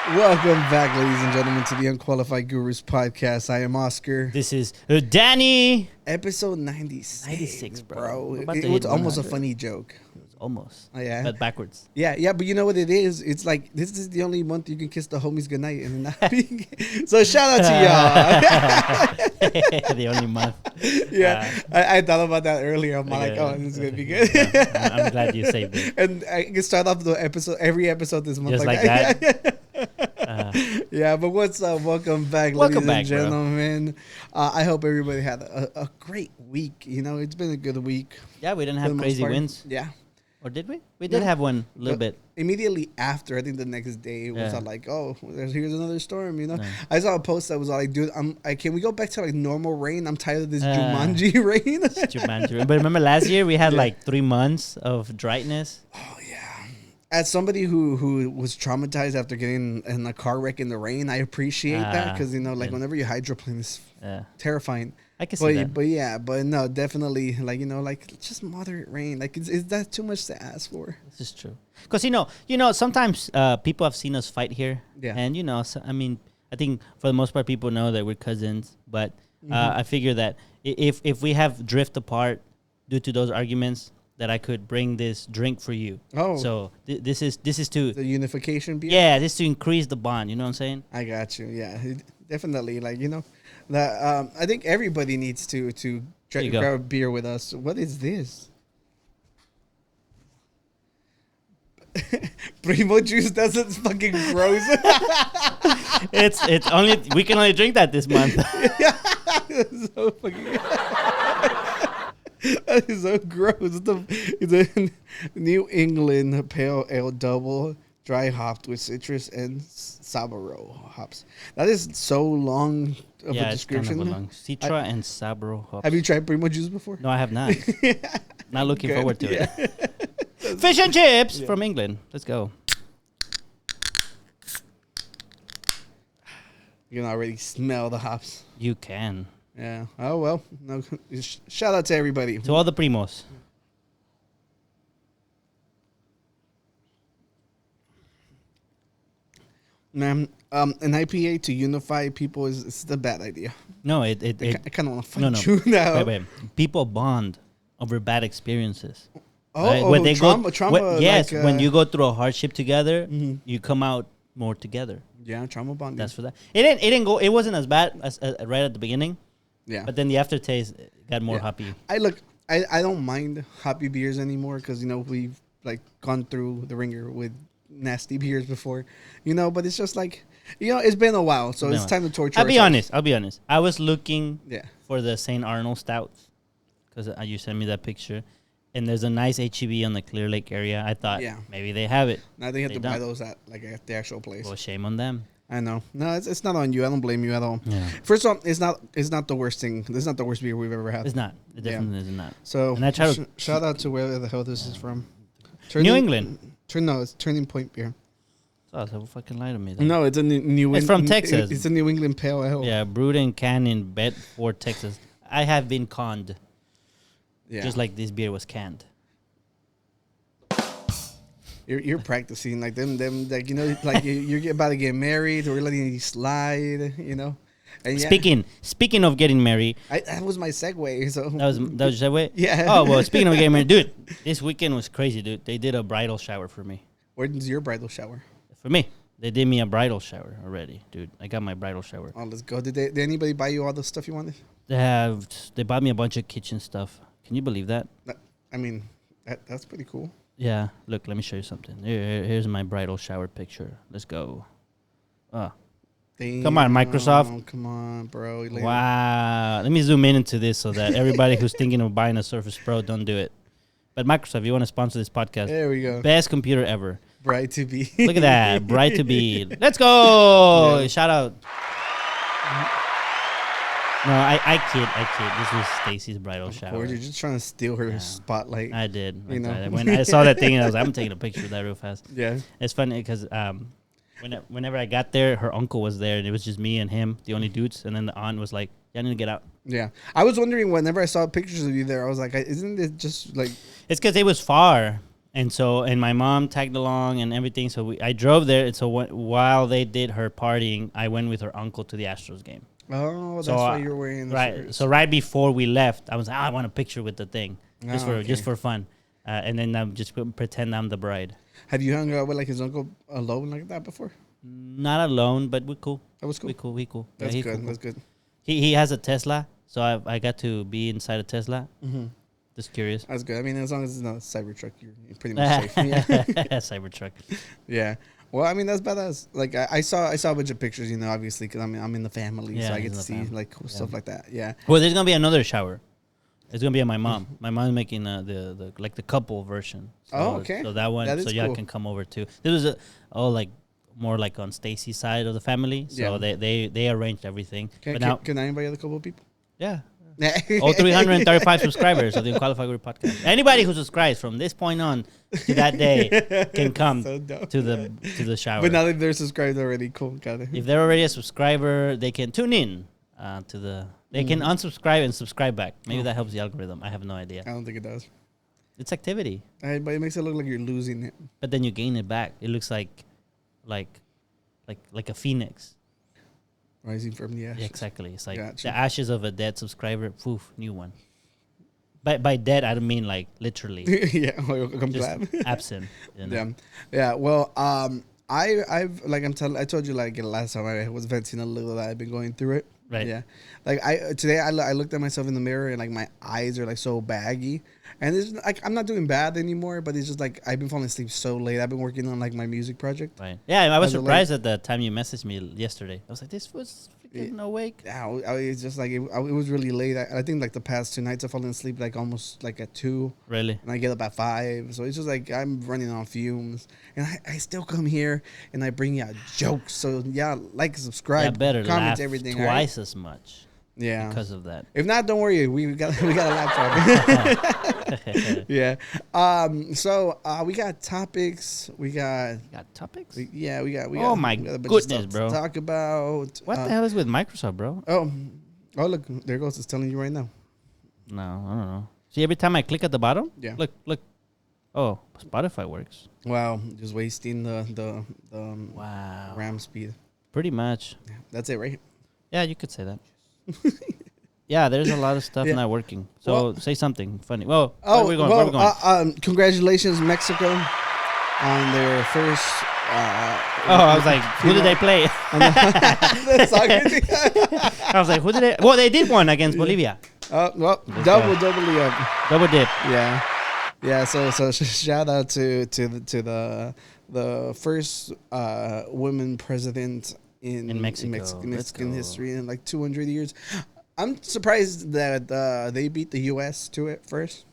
Welcome back, ladies and gentlemen, to the Unqualified Gurus podcast. I am Oscar. This is Danny. Episode 96. 96, bro. We're about It to was hit almost a 100. funny joke. Almost. Oh, yeah. But backwards. Yeah, but you know what it is? It's like, this is the only month you can kiss the homies goodnight and not be... So shout out to y'all. The only month. Yeah, I thought about that earlier. I'm like, oh, this is going to be good. Yeah, I'm glad you saved it. And I can start off the episode, every episode this month. Just like that. Yeah, but what's up? Welcome back, Welcome ladies back, and gentlemen. I hope everybody had a great week. You know, it's been a good week. Yeah, we didn't for have the most crazy part. wins. Yeah. Or did we? We did No. have one a little But bit. Immediately after, I think the next day, it was Yeah. all like, oh, here's another storm, you know? No. I saw a post that was all like, dude, can we go back to like normal rain? I'm tired of this Ah. Jumanji rain. Jumanji. But remember last year we had Yeah. like 3 months of dryness. Oh, yeah. As somebody who was traumatized after getting in a car wreck in the rain, I appreciate that because, you know, like yeah. whenever you hydroplane, it's Yeah. terrifying. I can see that. But no, definitely, like, you know, like just moderate rain. Like, is that too much to ask for? This is true. Because, you know, sometimes people have seen us fight here. Yeah. And, you know, so, I mean, I think for the most part, people know that we're cousins. But I figure that if we have drift apart due to those arguments, that I could bring this drink for you. Oh. So this is to, The unification beer? yeah, this is to increase the bond. You know what I'm saying? I got you. Yeah, definitely. Like, you know, that I think everybody needs to There you go. grab a beer with us. What is this? Primo juice doesn't fucking gross. It's only, we can only drink that this month. It's so fucking. That is so gross. It's a New England Pale Ale Double dry hopped with citrus and Sabaro hops. That is so long of Yeah, a it's kind description. of a long. Citra and Sabro hops. Have you tried Primo juice before? No, I have not. Not looking Good. forward to Yeah. it. Fish and chips from England. Let's go. You can already smell the hops. You can. Yeah. Oh well. No. Shout out to everybody. To all the primos. Man, an IPA to unify people is a bad idea. No, it I kind of want to fight no. you now. Wait. People bond over bad experiences. Oh, right? when they trauma. yes, like, when you go through a hardship together, Mhm. you come out more together. Yeah, trauma bonding. That's for that. It didn't go. It wasn't as bad as right at the beginning, Yeah. but then the aftertaste got more Yeah. hoppy. I don't mind hoppy beers anymore because, you know, we've like gone through the ringer with nasty beers before, you know, but it's just like, you know, it's been a while, so it's time to torture I'll be ourselves. honest. I was looking Yeah. for the St. Arnold stouts because you sent me that picture, and there's a nice HEB on the Clear Lake area. I thought Yeah. maybe they have it. Now they have They to buy don't. those at the actual place. Well, shame on them. I know. No, it's not on you. I don't blame you at all. Yeah. First of all, it's not the worst thing. This is not the worst beer we've ever had. It's not. It definitely is not. So And I try to- shout out to where the hell this is from. New England. No, it's Turning Point beer. Oh, so fucking lie to me. Then. No, it's a New. It's from Texas. It's a New England Pale Ale. Yeah, brewed and canned in Bedford, Texas. I have been conned, Yeah. just like this beer was canned. You're practicing like them like, you know, like you're about to get married or we're letting you slide, you know. And yeah, Speaking of getting married, that was my segue. So that was your segue? Yeah. Oh well, speaking of getting married, dude, this weekend was crazy, dude. They did a bridal shower for me. Where's your bridal shower? For me, they did me a bridal shower already, dude. I got my bridal shower. Oh, let's go. Did anybody buy you all the stuff you wanted? They bought me a bunch of kitchen stuff. Can you believe that? I mean, that's pretty cool. Yeah. Look, let me show you something. Here's my bridal shower picture. Let's go. Oh, come on, Microsoft. Come on, bro. wow. Let me zoom in into this so that everybody who's thinking of buying a Surface Pro don't do it. But Microsoft, you want to sponsor this podcast? There we go. Best computer ever. Bright to be. Look at that. Bright to be. Let's go. Yeah. Shout out. No, I kid. This was Stacy's bridal shower. Or you're just trying to steal her spotlight. I did. You know? When I saw that thing, I was like, I'm taking a picture of that real fast. Yeah. It's funny because whenever I got there, her uncle was there, and it was just me and him, the only dudes. And then the aunt was like, "Yeah, I need to get out." Yeah. I was wondering whenever I saw pictures of you there, I was like, isn't it just like... It's because it was far. And my mom tagged along and everything. So I drove there. And so while they did her partying, I went with her uncle to the Astros game. Oh, that's why you're wearing the right. shirt. So right before we left, I was like, I want a picture with the thing, just for fun. And then I'm just pretend I'm the bride. Have you hung out with like his uncle alone like that before? Not alone, but we're cool. That was cool. We cool. That's yeah, good. Cool. That's good. He has a Tesla, so I got to be inside a Tesla. Mm-hmm. Just curious. That's good. I mean, as long as it's not a Cybertruck, you're pretty much safe. Yeah. Cybertruck. Yeah. Well, I mean, that's badass. Like I saw a bunch of pictures, obviously, because I'm in the family, so I get to see like cool stuff like that. Yeah. Well, there's gonna be another shower. It's gonna be at my mom. My mom's making the couple version. So, okay. So that one, that so y'all cool. can come over too. This was more like on Stacy's side of the family. So they arranged everything. Can I invite a couple of people? Yeah. 335 subscribers of the Unqualified Group podcast. Anybody who subscribes from this point on to that day can come to the shower. But now that they're subscribed already, cool. Got it. If they're already a subscriber, they can tune in to the. They can unsubscribe and subscribe back. Maybe that helps the algorithm. I have no idea. I don't think it does. It's activity. But it makes it look like you're losing it. But then you gain it back. It looks like a phoenix. Rising from the ashes. Yeah, exactly. It's like Gotcha. the ashes of a dead subscriber. Poof, new one. By dead, I don't mean like literally. Yeah, I'm glad. Absent. You know? Yeah. Well, I've like I told you like last time I was venting a little that I've been going through it. Right. Yeah. Like today I looked at myself in the mirror and like my eyes are like so baggy, and it's like I'm not doing bad anymore, but it's just like I've been falling asleep so late. I've been working on like my music project. Right. Yeah, I was surprised at the time you messaged me yesterday. I was like, this was freaking awake. Yeah, it's just like it was really late. I think like the past 2 nights I've fallen asleep like almost like at 2. Really? And I get up at 5. So it's just like I'm running on fumes. And I still come here and I bring you jokes. So yeah, like, subscribe, better comment, laugh everything. Twice as much. Yeah. Because of that. If not, don't worry. We got a laptop. Yeah. So we got topics. We got topics? we got Oh my we got a bunch goodness, of stuff bro. to talk about. What the hell is with Microsoft, bro? Oh, look, there goes. It's telling you right now. No, I don't know. See, every time I click at the bottom, Yeah. Look. Oh, Spotify works. Wow, just wasting the Wow. RAM speed. Pretty much. Yeah, that's it, right? Yeah, you could say that. Yeah, there's a lot of stuff not working. So Well, say something funny. Well, where are we going? Where are we going? Congratulations, Mexico, on their first. I was like, who did they play? The soccer team. I was like, who did they? Well, they did one against Bolivia. Well, Let's double go. up. Double dip. Yeah. So shout out to the first women president in Mexican history in like 200 years. I'm surprised that they beat the U.S. to it first.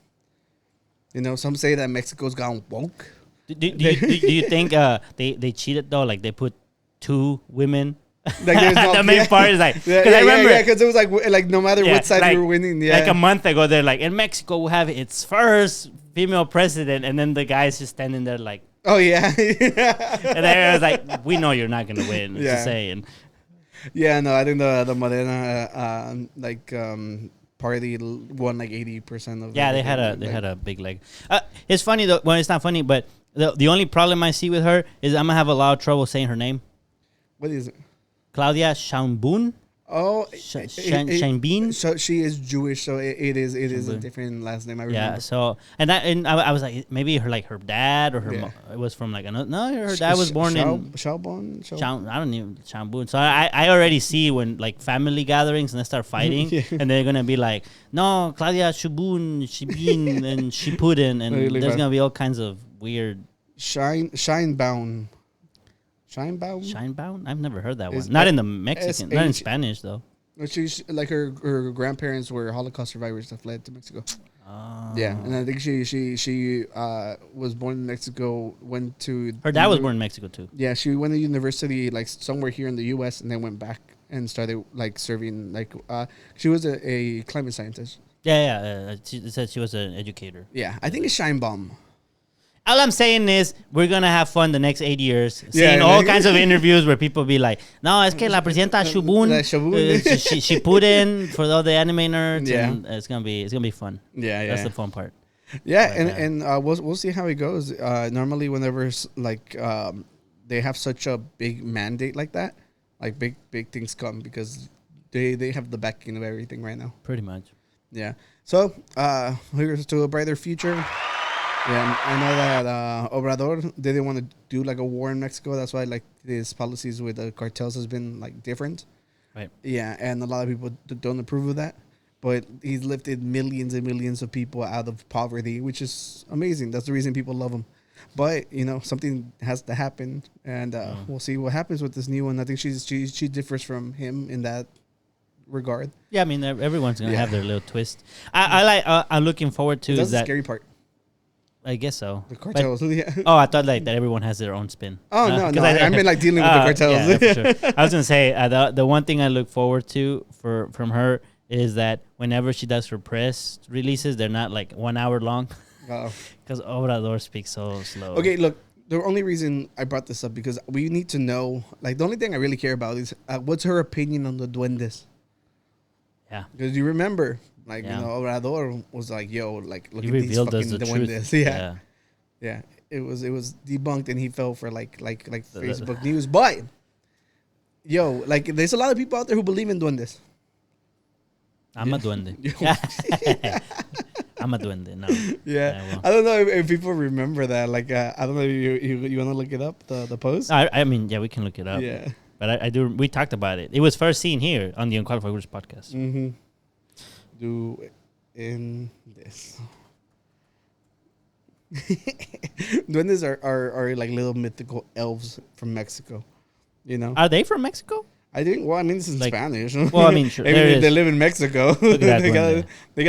Some say that Mexico's gone woke. Do you think they cheated though? Like they put 2 women. Like there's no, the main part is like because I remember because it was like no matter what side you were winning. Yeah. Like a month ago, they're like, in Mexico will have its first female president, and then the guy's just standing there like, oh yeah. And then I was like, we know you're not gonna win. Yeah. Just saying. Yeah, no, I think the Morena party won like 80% of. Yeah, they had a big leg. It's funny though. Well, it's not funny, but the only problem I see with her is I'm gonna have a lot of trouble saying her name. What is it? Claudia Sheinbaum. Oh, Sheinbaum. So she is Jewish, so it is a different last name. I remember. Yeah. So and I was like, maybe her dad or her it was from like another. No, her dad was born in Shalbon. I don't even Sheinbaum. So I already see when like family gatherings and they start fighting and they're gonna be like, no, Claudia Shibun, Shibin, and Shipuden, and Really there's bad. gonna be all kinds of weird. Scheinbaum. Scheinbaum? I've never heard that one. It's Not in the Mexican, not in Spanish though. She's like her grandparents were Holocaust survivors that fled to Mexico. Oh. Yeah, and I think she was born in Mexico. Went to Her dad was born in Mexico too. Yeah, she went to university like somewhere here in the U.S. and then went back and started like serving like she was a climate scientist. Yeah. She said she was an educator. Yeah, I think it's Scheinbaum. All I'm saying is we're gonna have fun the next 8 years, seeing all kinds of interviews where people be like, "No, es que la presidenta Shubun, she put in for all the anime nerds, and it's gonna be fun." Yeah. That's the fun part. Yeah, and we'll see how it goes. Normally, whenever they have such a big mandate like that, like big things come because they have the backing of everything right now. Pretty much. Yeah. So here's to a brighter future. Yeah, I know that Obrador didn't want to do like a war in Mexico. That's why like his policies with the cartels has been like different. Right. Yeah, and a lot of people don't approve of that. But he's lifted millions and millions of people out of poverty, which is amazing. That's the reason people love him. But something has to happen, and we'll see what happens with this new one. I think she differs from him in that regard. Yeah, I mean everyone's gonna have their little twist. I'm looking forward to That's that. the scary part. I guess so. The cartels. Yeah. Oh, I thought like that everyone has their own spin. Oh no, I mean like dealing with the cartels. Yeah, for sure. I was gonna say the one thing I look forward to from her is that whenever she does her press releases, they're not like 1 hour long. Because Obrador speaks so slow. Okay, look, the only reason I brought this up because we need to know, like, the only thing I really care about is what's her opinion on the duendes. Yeah. Because you remember, like, Obrador was like, yo, like, look he at these fucking duendes. Yeah. Yeah. It was debunked and he fell for, like Facebook news. But, yo, like, there's a lot of people out there who believe in duendes. I'm a duende. I'm a duende. No. Yeah. I don't know if people remember that. Like, I don't know if you want to look it up, the post? I mean, yeah, we can look it up. Yeah. But I do. We talked about it. It was first seen here on the Unqualified podcast. Mm-hmm. Do in this. Duendes are like little mythical elves from Mexico. Are they from Mexico? I think. Well, I mean, this is like, Spanish. Well, I mean, sure, I mean, they live in Mexico. they gotta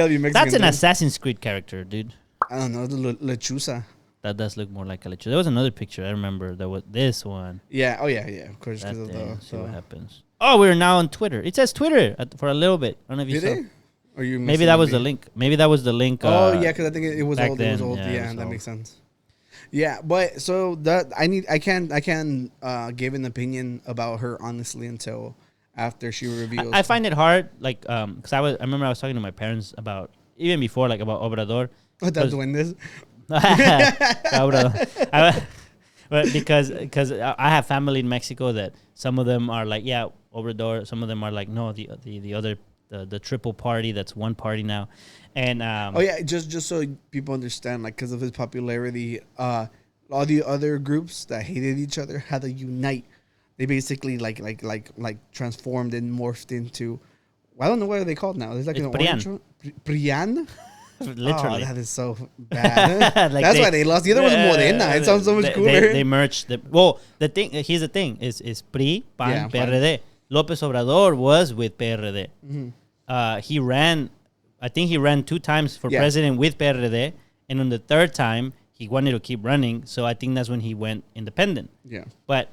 be Mexican. That's an Assassin's Creed character, dude. I don't know, the lechuza. That does look more like a lechuza. There was another picture. I remember there was this one. Yeah. Oh yeah. Of course. See what happens. Oh, we're now on Twitter. It says Twitter for a little bit. I don't know if you saw. Or you maybe that was the link. Maybe that was the link. Oh yeah, because I think it was old. It was old. Yeah, that makes sense. Yeah, but so that I can't give an opinion about her honestly until after she reveals. I find it hard, like, because I remember I was talking to my parents about even before, like, about Obrador. That's doing this. But because I have family in Mexico that some of them are like, yeah, Obrador. Some of them are like, no, the other the triple party. That's one party now. And just so people understand, like, because of his popularity, all the other groups that hated each other had to unite. They basically like transformed and morphed into, I don't know what are they called now. It's like an orange one. Prian. Literally, that is so bad. Like that's why they lost. The other was Morena. It sounds so much cooler. They merged. Here's the thing: is PRI, PAN, PRD. López Obrador was with PRD. Mm-hmm. He ran. I think he ran 2 times for president with PRD, and on the 3rd time he wanted to keep running. So I think that's when he went independent. Yeah, but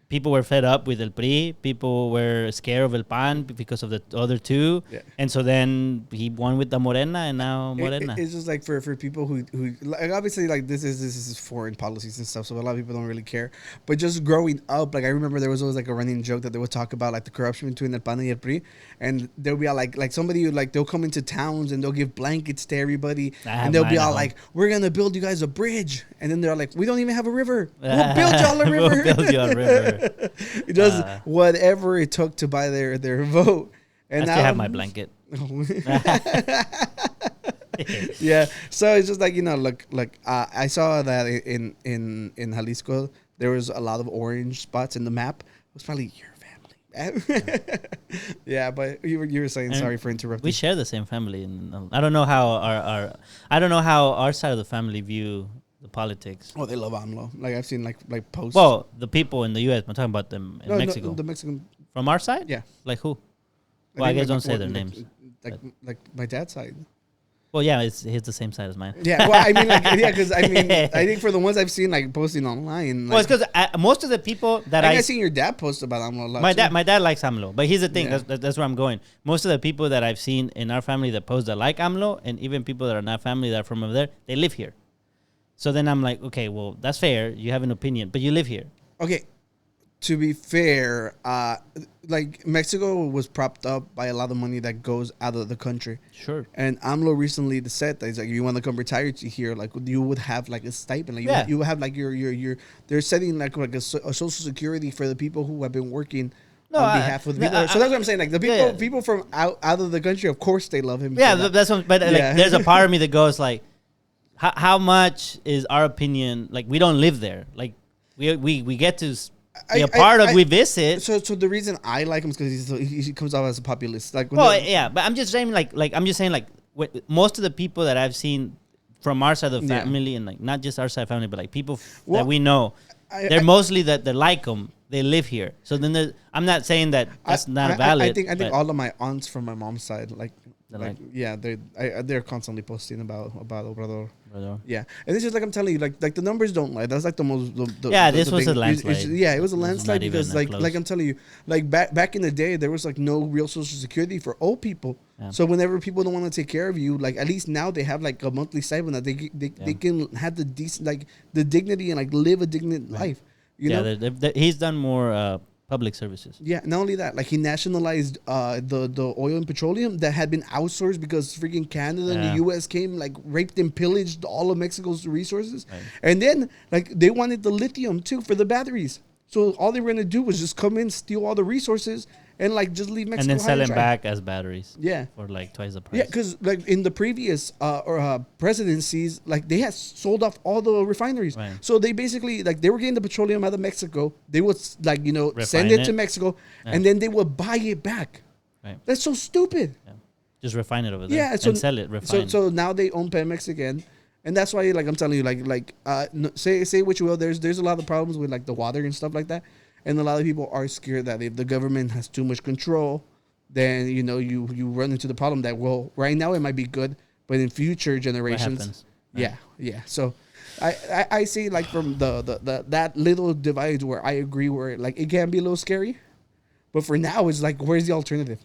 people were fed up with El PRI. People were scared of El PAN because of the other 2. Yeah. And so then he won with the Morena, and now Morena. It's just like for people who like, obviously, like, this is foreign policies and stuff, so a lot of people don't really care. But just growing up, like, I remember there was always like a running joke that they would talk about, like, the corruption between El PAN and El PRI, and there'll be like somebody like they'll come into towns and they'll give blankets to everybody, and they'll be all like, "We're gonna build you guys a bridge," and then they're like, "We don't even have a river. We'll build y'all a river." We'll build you a river. It does whatever it took to buy their vote. And I still have my blanket. Yeah, so it's just like, look, I saw that in Jalisco there was a lot of orange spots in the map. It was probably your family. Yeah, but you were saying, and sorry for interrupting. We share the same family, and I don't know how our side of the family view the politics. Oh, they love AMLO. Like, I've seen like posts. Well, the people in the U.S. I'm talking about them in Mexico. No, the Mexican. From our side? Yeah. Like who? Well, I guess don't say their names. Like my dad's side. Well, yeah, he's the same side as mine. Yeah, well, I mean, like, yeah, because I mean, I think for the ones I've seen like posting online. Like, well, it's because most of the people that I've seen your dad post about AMLO a lot. My dad likes AMLO, but here's the thing. Yeah. That's where I'm going. Most of the people that I've seen in our family that post that like AMLO, and even people that are not family that are from over there, they live here. So then I'm like, okay, well, that's fair. You have an opinion, but you live here. Okay, to be fair, like Mexico was propped up by a lot of money that goes out of the country. Sure. And AMLO recently said that he's like, you want to come retire to here, like you would have like a stipend, like you would have like your they're setting like a social security for the people who have been working. On behalf of the people. So that's what I'm saying. Like the people from out of the country, of course they love him. Yeah, that's what, but like, there's a part of me that goes like, how much is our opinion? Like we don't live there. Like we get to be a part of. We visit. So the reason I like him is because he comes off as a populist. Like but I'm just saying like most of the people that I've seen from our side of the family and like not just our side of the family, but like people that we know, they're mostly that they like him. They live here, so then I'm not saying that that's not valid. I think all of my aunts from my mom's side, they're constantly posting about Obrador. Yeah, and it's just like I'm telling you, like the numbers don't lie. That's like the most. This was a landslide. It was a landslide because like I'm telling you, like back in the day, there was like no real social security for old people. Yeah. So whenever people don't want to take care of you, like at least now they have like a monthly stipend that they can have the decent like the dignity and like live a dignified life. You know? He's done more public services. Yeah, not only that, like he nationalized the oil and petroleum that had been outsourced because freaking Canada and the U.S. came, like raped and pillaged all of Mexico's resources. Right. And then like they wanted the lithium too for the batteries. So all they were going to do was just come in, steal all the resources, and like just leave Mexico. And then sell them back as batteries. Yeah. For like twice the price. Yeah, because like in the previous presidencies, like they had sold off all the refineries. Right. So they basically like they were getting the petroleum out of Mexico. They would like send it to Mexico, and then they would buy it back. Right. That's so stupid. Yeah. Just refine it over there. Yeah. And sell it. So now they own Pemex again. And that's why, like I'm telling you, say what you will. There's a lot of problems with like the water and stuff like that, and a lot of people are scared that if the government has too much control, then you run into the problem that right now it might be good, but in future generations, right. Yeah. So, I see like from the that little divide where I agree where like it can be a little scary, but for now it's like where's the alternative?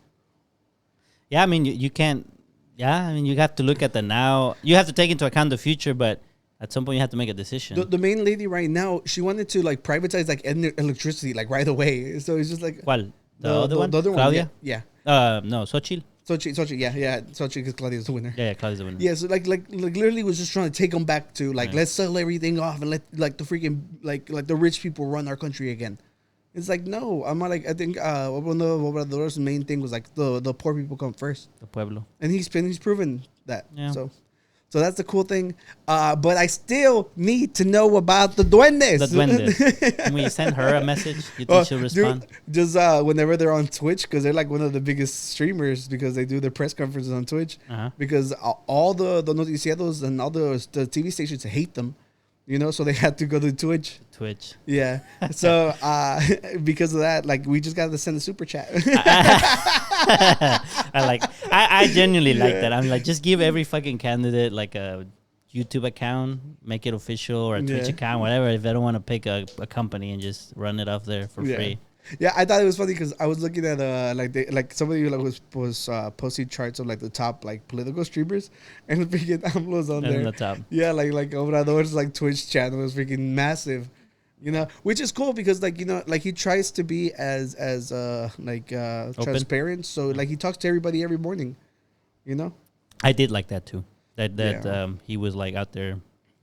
Yeah, I mean you can't. Yeah, I mean, you have to look at the now. You have to take into account the future, but at some point you have to make a decision. The main lady right now, she wanted to like privatize like electricity like right away. So it's just like ¿Cuál? The other one? Claudia? Yeah. No, Xochitl. Xochitl, yeah. Xochitl because Claudia's the winner. Yeah, Claudia's the winner. Yeah, so like literally was just trying to take them back to like let's sell everything off and let like the freaking like the rich people run our country again. It's like no, I'm not like I think one of Obrador's main thing was like the poor people come first. The pueblo. And he's proven that. Yeah. So that's the cool thing. But I still need to know about the duendes. The duendes. Can we send her a message? You think she'll respond? Just whenever they're on Twitch, because they're like one of the biggest streamers because they do their press conferences on Twitch. Because all the noticieros and all the TV stations hate them. So they had to go to Twitch. Yeah. So because of that, like we just got to send a super chat. I genuinely like that. I'm like, just give every fucking candidate like a YouTube account, make it official, or a Twitch account, whatever. If they don't want to pick a company and just run it off there for free. Yeah, I thought it was funny because I was looking at somebody was posting charts of like the top like political streamers, and freaking AMLO's on there. The top. Yeah, like Obrador's like Twitch channel was freaking massive, which is cool because like like he tries to be as transparent. So like he talks to everybody every morning, I did like that too. That he was like out there.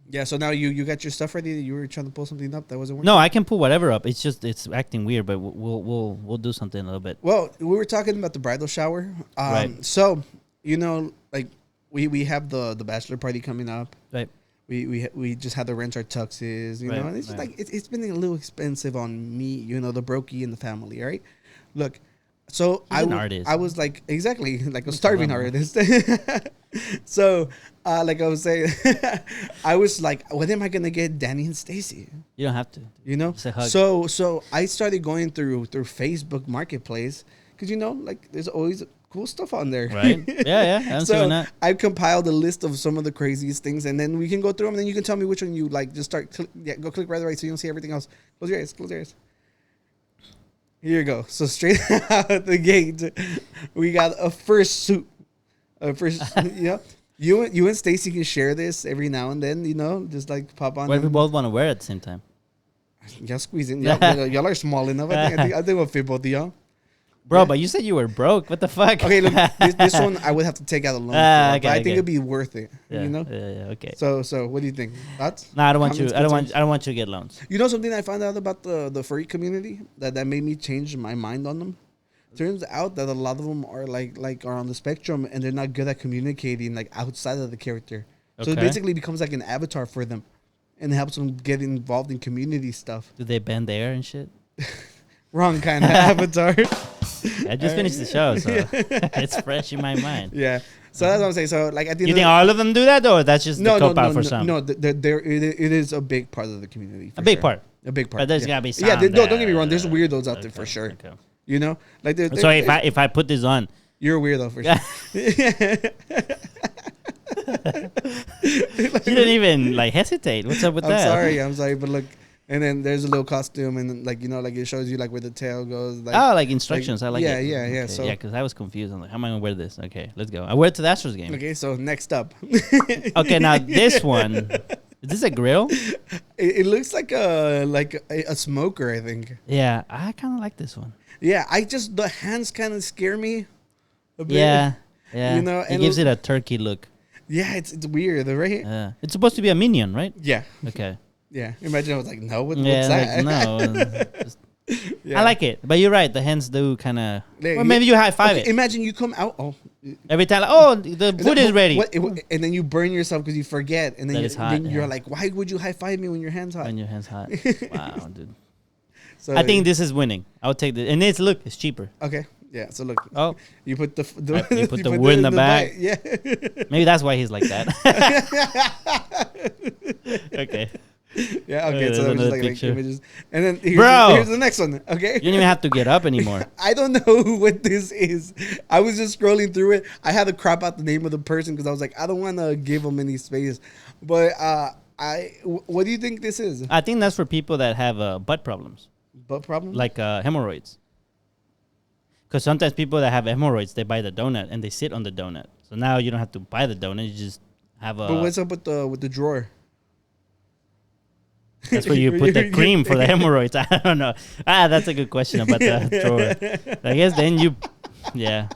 Yeah, so now you got your stuff ready. You were trying to pull something up that wasn't working. No, I can pull whatever up. It's just it's acting weird, but we'll do something a little bit. Well, we were talking about the bridal shower. Right. So like we have the bachelor party coming up. Right. We just had to rent our tuxes. You know, and it's just like it's been a little expensive on me. The brokey in the family. Right. Look. So I was like exactly like a starving artist. So like I was saying, I was like, when am I gonna get Danny and Stacy? You don't have to. So I started going through Facebook Marketplace because like there's always cool stuff on there. Right. Yeah. So I compiled a list of some of the craziest things, and then we can go through them, and then you can tell me which one you like. Just go click right away so you don't see everything else. Close your eyes. Here you go. So straight out the gate, we got a first suit. You and Stacy can share this every now and then. Just like pop on. What if we both want to wear it at the same time? Y'all squeezing. Y'all are small enough. I think we'll fit both of y'all. Bro, but you said you were broke. What the fuck? Okay, look, this one I would have to take out a loan. But I think it'd be worth it. Yeah, you know? Yeah, okay. So what do you think? Thoughts? No, I don't want you. I don't want you to get loans. You know something I found out about the furry community that made me change my mind on them. Turns out that a lot of them are are on the spectrum and they're not good at communicating like outside of the character. So it basically becomes like an avatar for them, and it helps them get involved in community stuff. Do they bend the air and shit? Wrong kind of avatar. I just finished the show, so it's fresh in my mind. Yeah. So that's what I'm saying. So like at the end you think all of them do that, or that's just the cop out for some? No, it is a big part of the community. A big part. A big part. But there's gotta be some. Yeah, no, don't get me wrong. There's weirdos out there for sure. Okay. You know, like so if I put this on, you're a weirdo for sure. You didn't even like hesitate. What's up with that? I'm sorry, but look. And then there's a little costume, and like it shows you like where the tail goes. Like, like instructions. I like it. Yeah. Okay. So because I was confused. I'm like, how am I gonna wear this? Okay, let's go. I wear it to the Astros game. Okay, so next up. Okay, now this one. Is this a grill? It looks like a smoker, I think. Yeah, I kind of like this one. Yeah, the hands kind of scare me a bit. Yeah. You know, it gives it a turkey look. Yeah, it's weird, right? Yeah, it's supposed to be a minion, right? Yeah. Okay. Yeah, imagine I was like, no, what's that? Like, no. Yeah. I like it, but you're right. The hands do kind of. Or maybe you high five it. Imagine you come out. Every time, the food is ready. And then you burn yourself because you forget. And then you're like, why would you high five me when your hand's hot? When your hand's hot. Wow, dude. So I think this is winning. I'll take this. And it's cheaper. Okay. Yeah. So look. Oh. You put the wood in the back. Yeah. Maybe that's why he's like that. Okay. Yeah, okay, so that was just like images. And then here's the next one, okay? You don't even have to get up anymore. I don't know what this is. I was just scrolling through it. I had to crop out the name of the person because I was like, I don't want to give them any space. But what do you think this is? I think that's for people that have butt problems. Butt problems? Like hemorrhoids. Because sometimes people that have hemorrhoids, they buy the donut and they sit on the donut. So now you don't have to buy the donut. You just have a... But what's up with the drawer? That's where you put the cream for the hemorrhoids. I don't know. That's a good question about the drawer. I guess then you, yeah.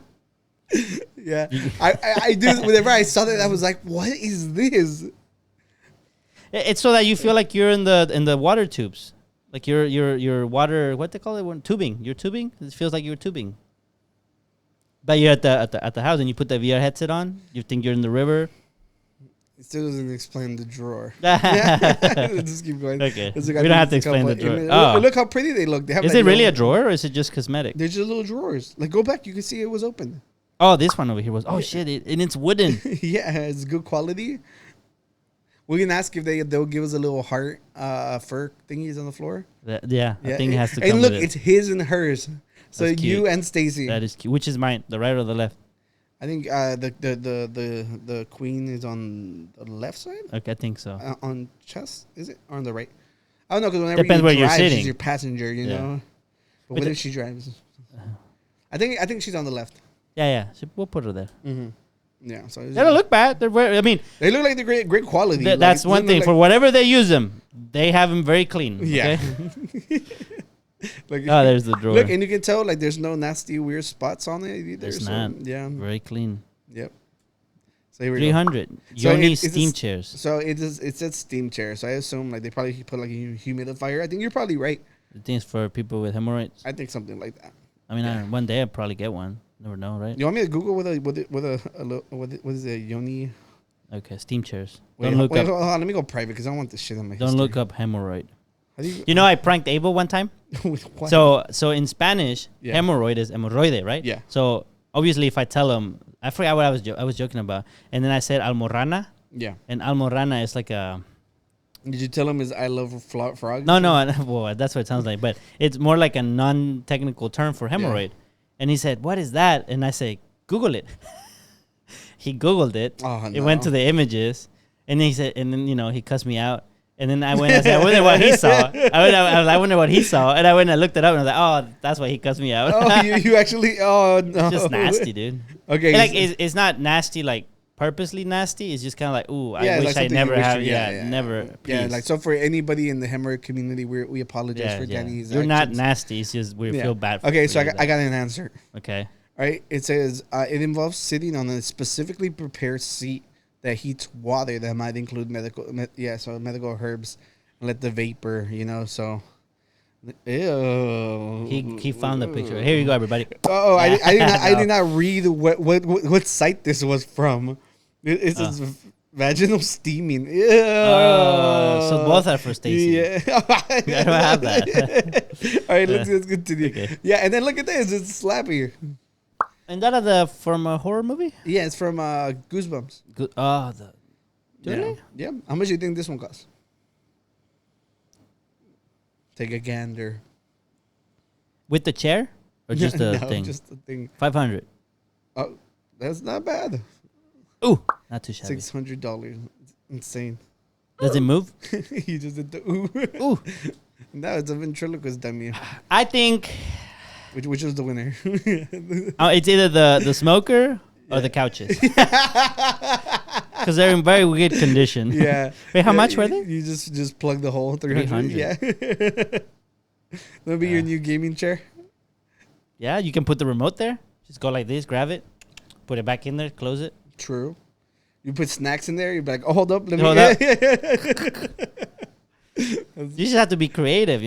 Yeah, I do. Whenever I saw that, I was like, "What is this?" It's so that you feel like you're in the water tubes, like your water. What they call it? Tubing. You're tubing. It feels like you're tubing. But you're at the house and you put the VR headset on. You think you're in the river. It still doesn't explain the drawer. Just keep going. Okay. We don't have to explain the drawer. Look how pretty they look. They have is it really a drawer or is it just cosmetic? They're just little drawers. Like, go back. You can see it was open. Oh, this one over here was. Oh, shit. And it's wooden. Yeah, it's good quality. We can ask if they'll give us a little heart fur thingies on the floor. Yeah, I think it has to come And look, with it's his and hers. So you and Stacy. That is cute. Which is mine? The right or the left? I think the queen is on the left side. Okay, I think so. On chest, is it? Or on the right? I don't know, because whenever depends where you're sitting. She's your passenger, you know. But what if she drives? I think she's on the left. Yeah. We'll put her there. Mm-hmm. Yeah. So they don't look bad. They're very, they look like they're great quality. That's one thing. For whatever they use them, they have them very clean. Yeah. Okay? There's the drawer. Look, and you can tell like there's no nasty weird spots on it either. There's not. Yeah. Very clean. Yep. So here we 300. You need steam chairs. So it says steam chairs. So I assume like they probably put like a humidifier. I think you're probably right. The thing's for people with hemorrhoids. I think something like that. I mean, one day I'll probably get one. Never know, right? You want me to Google what is it, yoni? Okay, steam chairs. Hold on, let me go private because I don't want this shit on my history. Don't look up hemorrhoid. You know, I pranked Abel one time. So in Spanish, hemorrhoid is hemorrhoide, right? Yeah. So obviously, if I tell him, I forgot what I was joking about, and then I said almorrana. Yeah. And almorrana is like a. Did you tell him I love frogs? No, well, that's what it sounds like, but it's more like a non-technical term for hemorrhoid. Yeah. And he said, "What is that?" And I say, "Google it." He Googled it. Oh, no. It went to the images, and he said, and then he cussed me out. And then I went and said, I wonder what he saw. I wonder what he saw. And I went and looked it up and I was like, oh, that's why he cussed me out. Oh, you actually, oh, no. It's just nasty, dude. Okay. Like, it's not nasty, like, purposely nasty. It's just kind of like, ooh, Yeah, I wish like I never have. yeah, Never. Yeah, please. like so for anybody in the hemorrhoid community, we apologize for Danny's You're not actions. nasty. It's just we feel bad. Okay, for so you I got an answer. Okay. All right, it says it involves sitting on a specifically prepared seat that heats water that might include medical herbs and let the vapor, so. Ew. He found the picture. Here you go, everybody. Oh, I did not read what site this was from. It says vaginal steaming. Ew. So both are for Stacy. Yeah. I don't have that. All right, let's continue. Okay. Yeah, and then look at this. It's slappy. And that from a horror movie? Yeah, it's from Goosebumps. Really? Yeah. How much do you think this one costs? Take a gander. With the chair? Or just the no, thing? Just the thing. 500. Oh, that's not bad. Ooh, not too shabby. $600. Insane. Does it move? You just did the ooh. Ooh. No, it's a ventriloquist dummy. I think... Which was the winner? It's either the smoker or the couches. Because they're in very good condition. Yeah. Wait, how much were they? You just plug the hole, 300. Yeah. That'll be your new gaming chair. Yeah, you can put the remote there. Just go like this, grab it, put it back in there, close it. True. You put snacks in there, you'd be like, oh, hold up. Let Hold me up. You just have to be creative,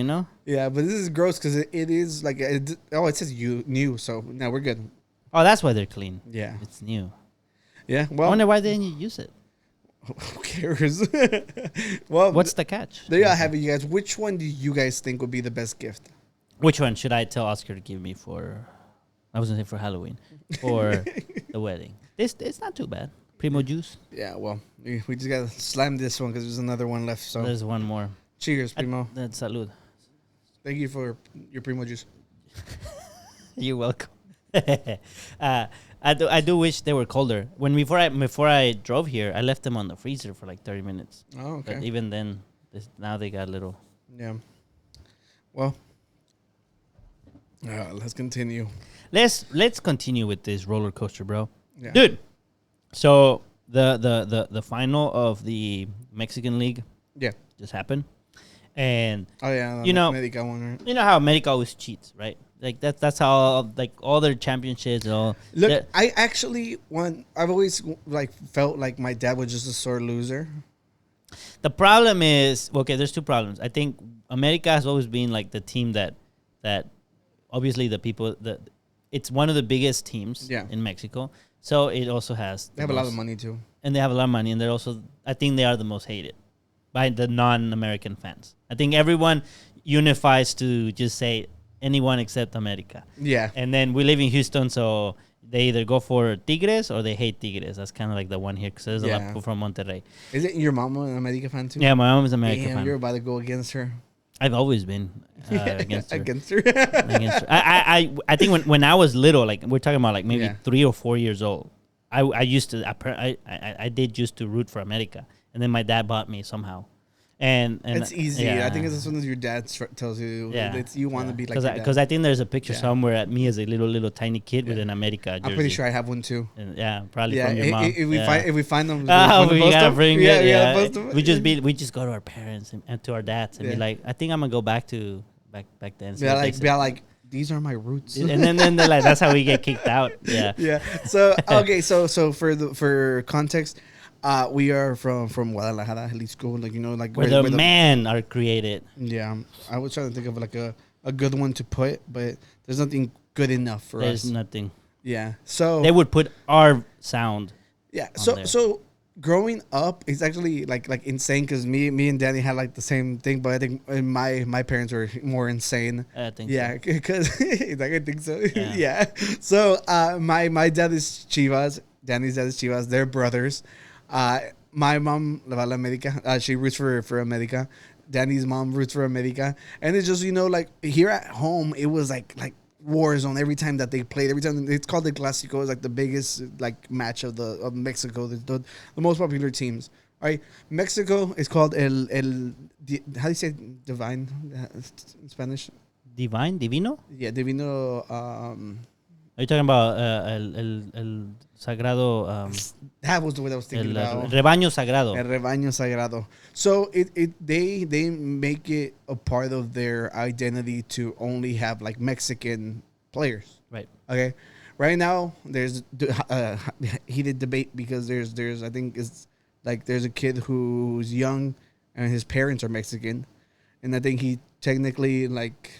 Yeah, but this is gross because it is like, it says new, so now we're good. Oh, that's why they're clean. Yeah. It's new. Yeah, I well. wonder why didn't you use it? Who cares? Well, what's the catch? There you have it, you guys. Which one do you guys think would be the best gift? Which one should I tell Oscar to give me for? I was gonna say for Halloween or the wedding. It's not too bad. Primo juice. Yeah, well, we just gotta slam this one because there's another one left. So there's one more. Cheers, Primo. That's salud. Thank you for your Primo juice. You're welcome. I do wish they were colder. Before I drove here, I left them on the freezer for like 30 minutes. Oh, okay. But even then, now they got a little. Yeah. Well, let's continue. Let's continue with this roller coaster, bro. Yeah. Dude. So the final of the Mexican League. Yeah. Just happened, and America one, right? You know how America always cheats, right? Like that's how like all their championships and all. Look, I actually I've always felt like my dad was just a sore loser. The problem is, okay, there's two problems. I think America has always been like the team that obviously the people that it's one of the biggest teams in Mexico. So it also has they have a lot of money too, and they have a lot of money, and they're also I think they are the most hated by the non-American fans. I think everyone unifies to just say anyone except America. Yeah. And then we live in Houston, so they either go for Tigres or they hate Tigres. That's kind of like the one here because there's a lot of people from Monterrey. Is it your mom an America fan too? Yeah, my mom is an American fan. You're about to go against her. I've always been against her. Against her. Against her. I think when I was little, like we're talking about like maybe 3 or 4 years old, I used to I did used to root for America. And then my dad bought me somehow, and it's easy. I think it's as soon as your dad tells you, you want to be like because I think there's a picture somewhere at me as a little tiny kid with an America jersey. I'm pretty sure I have one too. And probably from your mom. If we find them, we gotta bring it. Yeah, we just go to our parents and to our dads and be like, I think I'm gonna go back then. Be like. These are my roots, and then they're like, that's how we get kicked out. Yeah, yeah. So okay, so for context, we are from Guadalajara, Jalisco, where the men are created. Yeah, I was trying to think of like a good one to put, but there's nothing good enough for us. There's nothing. Yeah, so they would put our sound. Yeah, so growing up, it's actually like insane because me and Danny had like the same thing, but I think my parents were more insane. I think because I think so. Yeah. So my dad is Chivas, Danny's dad is Chivas. They're brothers. My mom la va la America. She roots for America. Danny's mom roots for America, and it's just like here at home, it was like war zone every time that they played. Every time it's called the Clásico, it's like the biggest match of Mexico, the most popular teams. All right, Mexico is called how do you say divine in Spanish? Divino? Yeah, divino. Are you talking about el sagrado? That was the word I was thinking about. Rebaño sagrado. El rebaño sagrado. So they make it a part of their identity to only have like Mexican players. Right. Okay. Right now, there's heated debate because there's I think it's like there's a kid who's young and his parents are Mexican, and I think he technically like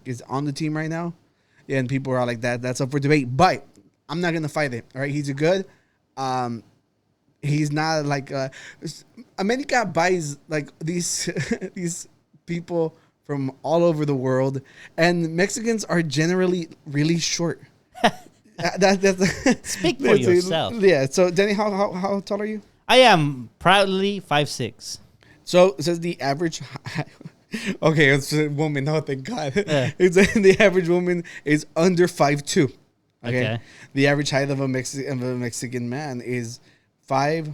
is on the team right now. Yeah, and people are like that's up for debate, but I'm not gonna fight it. All right, he's a good. He's not like America buys like these these people from all over the world, and Mexicans are generally really short. Speak for yourself. Yeah. So, Danny, how tall are you? I am proudly 5'6". So it says the average. Okay, it's a woman. Oh, thank God. It's the average woman is under 5'2". Okay. The average height of a Mexican man is 5'6".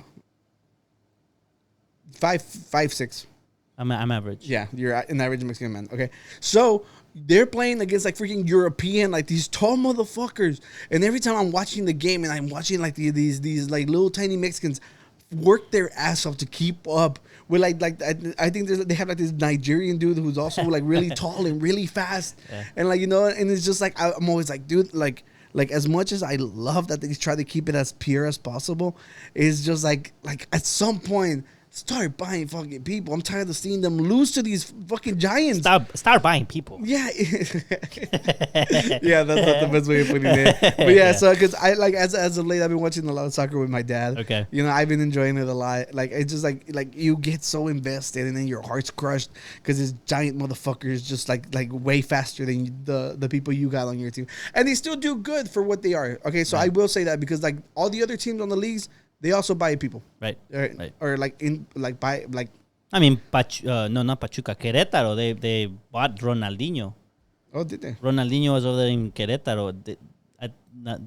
I'm average. Yeah, you're an average Mexican man. Okay, so they're playing against like freaking European, like these tall motherfuckers. And every time I'm watching the game and I'm watching like these like little tiny Mexicans work their ass off to keep up with like I think they have like this Nigerian dude who's also like really tall and really fast, and like and it's just like I'm always like, dude, like as much as I love that they try to keep it as pure as possible, it's just like at some point start buying fucking people. I'm tired of seeing them lose to these fucking giants. Start buying people. Yeah. Yeah, that's not the best way of putting it. But yeah, so because I like as of late I've been watching a lot of soccer with my dad. Okay. I've been enjoying it a lot. Like it's just like you get so invested and then your heart's crushed because this giant motherfucker is just like way faster than the people you got on your team. And they still do good for what they are. Okay, so I will say that because like all the other teams on the leagues, they also buy people, right? Or like buy like. I mean, no, not Pachuca, Querétaro. They bought Ronaldinho. Oh, did they? Ronaldinho was over there in Querétaro.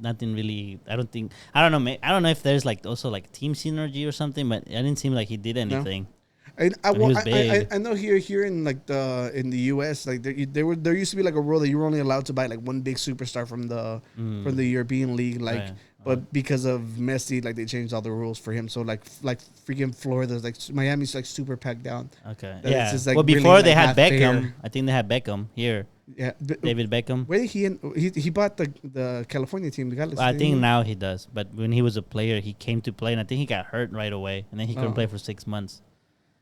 Nothing really. I don't know. I don't know if there's like also like team synergy or something, but it didn't seem like he did anything. No. I know here in like in the US, like there used to be like a rule that you were only allowed to buy like one big superstar from the European League, like. Right. But because of Messi, like they changed all the rules for him. So like freaking Florida's like Miami's like super packed down. Okay. Yeah. It's just, like, well, before really, they like, had Beckham. fair. I think they had Beckham here. Yeah. David Beckham. Where did he bought the California team? I think now he does. But when he was a player, he came to play, and I think he got hurt right away, and then he couldn't play for 6 months.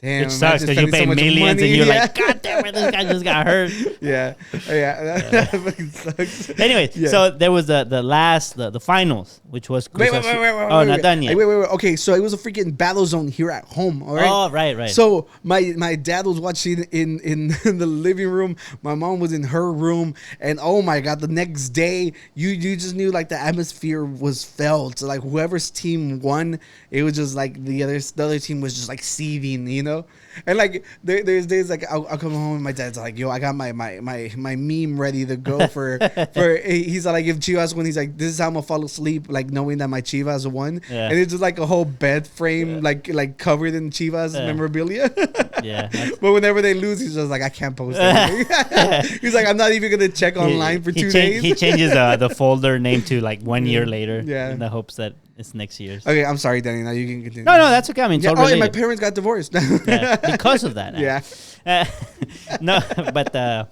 Damn, which sucks because you pay millions and you're like, God damn it, this guy just got hurt. Yeah. That fucking sucks. Anyway, so there was the finals, which was wait, not done yet. Wait. Okay, so it was a freaking battle zone here at home. All right. Oh, right. So my dad was watching in the living room. My mom was in her room, and oh my God, the next day you just knew like the atmosphere was felt. So like whoever's team won, it was just like the other team was just like seething, And like there's days like I'll come home and my dad's like, yo, I got my meme ready to go for he's like, if Chivas win, he's like, this is how I'm gonna fall asleep, like knowing that my Chivas won. And it's just like a whole bed frame like covered in Chivas memorabilia. But whenever they lose, he's just like, I can't post anything. He's like, I'm not even gonna check online for 2 days. He changes the folder name to like 1 year later in the hopes that it's next year's. Okay, I'm sorry, Danny. Now you can continue. No, that's okay. I mean, and my parents got divorced. Because of that. No, but I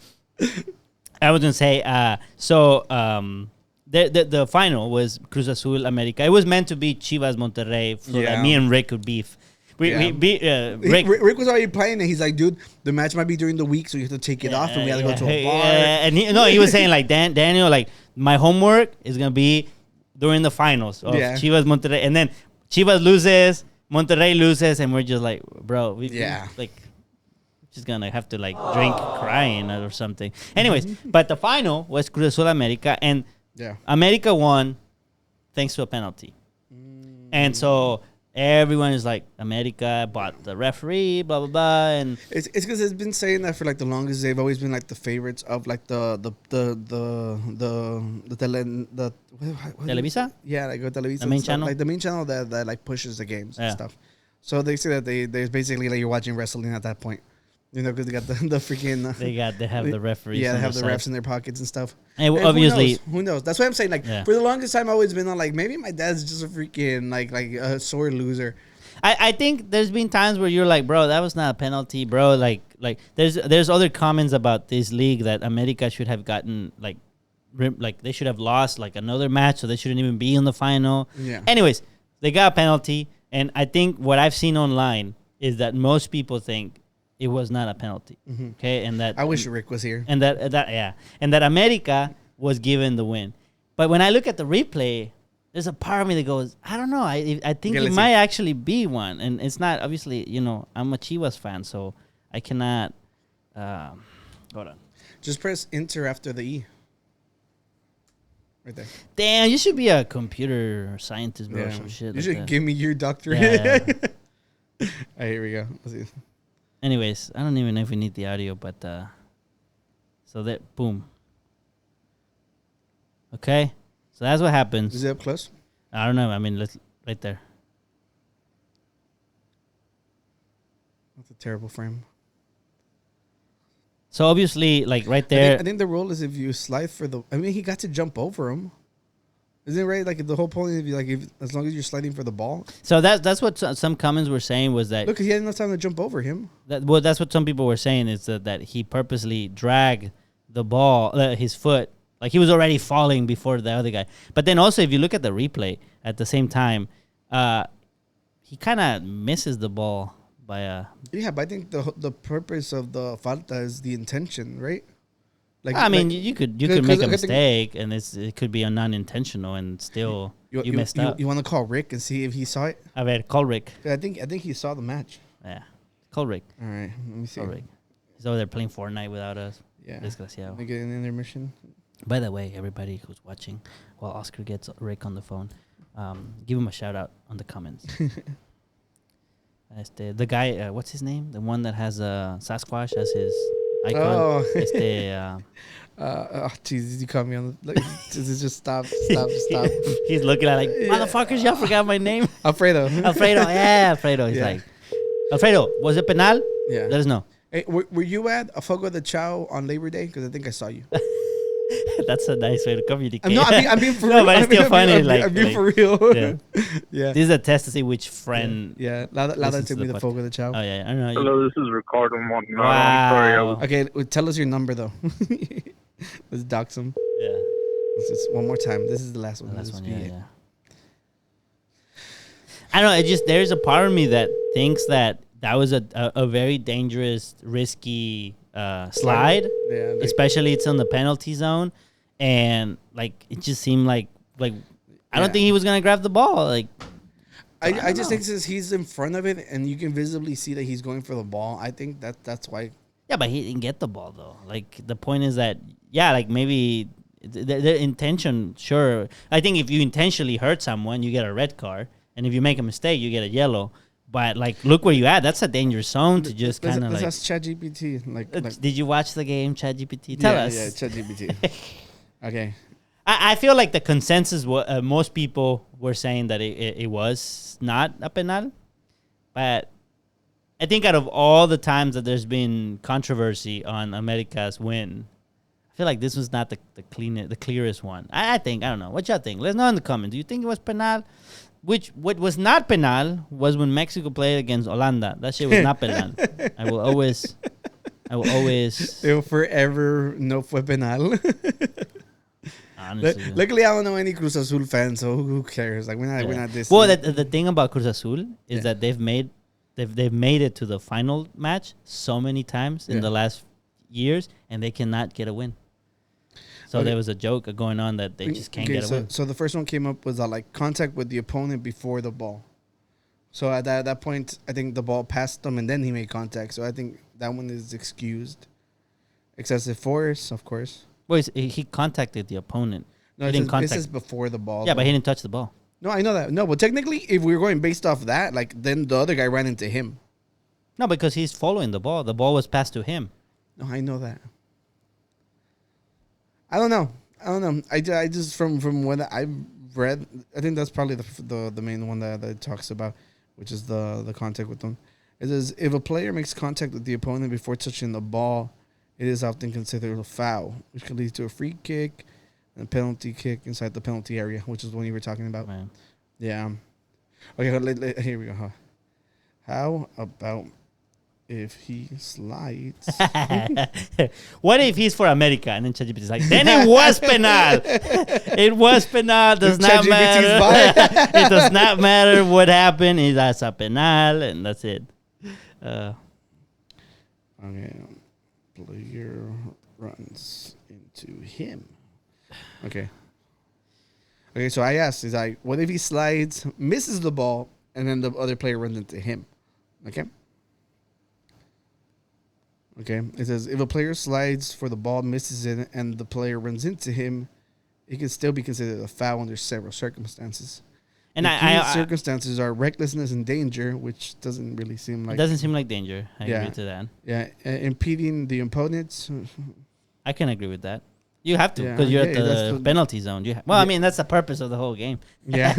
was gonna say. The final was Cruz Azul America. It was meant to be Chivas Monterrey, so that me and Rick would beef. Rick was already playing, and he's like, dude, the match might be during the week, so you have to take it off, and we have to go to a bar. And he was saying like, Daniel, like my homework is gonna be during the finals of Chivas Monterrey, and then Chivas loses, Monterrey loses, and we're just like, bro, we like just gonna have to like drink crying or something. Anyways, but the final was Cruz Azul America, and America won thanks to a penalty, and so everyone is like, America bought the referee, blah blah blah, and it's because it's been saying that for like the longest. They've always been like the favorites of like the Televisa. Yeah, like Televisa, the main channel, like the main channel that like pushes the games and stuff. So they say that there's basically like you're watching wrestling at that point. You know, because they got the freaking. They have the referees. Yeah, they have the side. refs in their pockets and stuff. And obviously, who knows? That's what I'm saying. Like for the longest time, I've always been on like maybe my dad's just a freaking like a sore loser. I think there's been times where you're like, bro, that was not a penalty, bro. Like there's other comments about this league that America should have gotten like they should have lost like another match, so they shouldn't even be in the final. Yeah. Anyways, they got a penalty, and I think what I've seen online is that most people think it was not a penalty. Mm-hmm. Okay, and that I wish Rick was here. And that America was given the win. But when I look at the replay, there's a part of me that goes, I don't know. I think it might actually be one, and it's not. Obviously, I'm a Chivas fan, so I cannot. Hold on. Just press enter after the E. Right there. Damn, you should be a computer scientist, bro. Or some shit. You should give me your doctorate. Yeah. All right, here we go. Let's see. Anyways, I don't even know if we need the audio, but so that boom. Okay, so that's what happens. Is it up close? I don't know. I mean, let's right there. That's a terrible frame. So obviously, like right there. I think the rule is if you slide for the. I mean, he got to jump over him. Isn't it right? Like the whole point is like as long as you're sliding for the ball. So that's what some comments were saying was that. Look, he had enough time to jump over him. That's what some people were saying is that he purposely dragged the ball, his foot, like he was already falling before the other guy. But then also, if you look at the replay at the same time, he kind of misses the ball by a. Yeah, but I think the purpose of the falta is the intention, right? Like, I mean, you could make a mistake, and it could be a non-intentional, and still you messed up. You want to call Rick and see if he saw it? A ver, call Rick. I think he saw the match. Yeah, call Rick. All right, let me see. Call Rick. He's over there playing Fortnite without us. Yeah. Desgraciado. They get an intermission. By the way, everybody who's watching, while Oscar gets Rick on the phone, give him a shout out on the comments. The guy, what's his name? The one that has Sasquatch as his icon. Oh. Jesus, you caught me on the. Just stop. He's looking at like, motherfuckers, y'all forgot my name. Alfredo. Yeah, Alfredo. He's like, Alfredo, was it penal? Yeah. Let us know. Hey, were you at a Fogo de Chao on Labor Day? Because I think I saw you. That's a nice way to communicate. I'm being for real. No, but it's still funny. I'm being for real. Yeah. Yeah. This is a test to see which friend. Yeah. Lada took me the Fogo de Chao. Oh, yeah. I don't know. Hello, this is Ricardo Montanaro. Wow. I'm sorry. Okay, tell us your number, though. Let's dox him. Yeah. Let's just one more time. This is the last one. The last one, yeah. I don't know. There's a part of me that thinks that was a very dangerous, risky slide. Yeah, especially it's on the penalty zone, and like it just seemed like I don't think he was gonna grab the ball. Like I just think since he's in front of it and you can visibly see that he's going for the ball, I think that's why. Yeah, but he didn't get the ball though. Like the point is that like maybe the intention. Sure, I think if you intentionally hurt someone, you get a red card, and if you make a mistake, you get a yellow. But like, look where you at. That's a dangerous zone to just kind of like. That's ChatGPT. Like, did you watch the game, ChatGPT? Tell us. Yeah, ChatGPT. Okay. I feel like the consensus most people were saying that it was not a penal, but I think out of all the times that there's been controversy on America's win, I feel like this was not the clearest one. I think I don't know. What y'all think? Let us know in the comments. Do you think it was penal? What was not penal was when Mexico played against Holanda. That shit was not penal. I will always. It will forever no fue penal. Honestly, luckily, I don't know any Cruz Azul fans, so who cares? Like we're not this. Well, the thing about Cruz Azul is that they've made it to the final match so many times in the last years, and they cannot get a win. So there was a joke going on that they just can't get a win. So the first one came up was like contact with the opponent before the ball. So at that point, I think the ball passed him and then he made contact. So I think that one is excused. Excessive force, of course. Well, he contacted the opponent. No, this is before the ball. Yeah, but he didn't touch the ball. No, I know that. No, but technically, if we were going based off that, like then the other guy ran into him. No, because he's following the ball. The ball was passed to him. No, I know that. I don't know. I just from what I've read, I think that's probably the main one that it talks about, which is the contact with them. It says if a player makes contact with the opponent before touching the ball, it is often considered a foul, which can lead to a free kick and a penalty kick inside the penalty area, which is the one you were talking about. Man. Yeah. Okay, here we go. How about if he slides? What if he's for America? And then ChatGPT is like, then it was penal. It was penal. Does not matter. It does not matter what happened. That's a penal, and that's it. Okay. Player runs into him. Okay. Okay, so I asked, is like, what if he slides, misses the ball, and then the other player runs into him? Okay. Okay. It says if a player slides for the ball, misses it, and the player runs into him, it can still be considered a foul under several circumstances. And circumstances are recklessness and danger, which doesn't really seem like... It doesn't seem like danger. I agree to that. Yeah. Impeding the opponents. I can agree with that. You have to, because you're at the penalty zone. I mean, that's the purpose of the whole game. Yeah,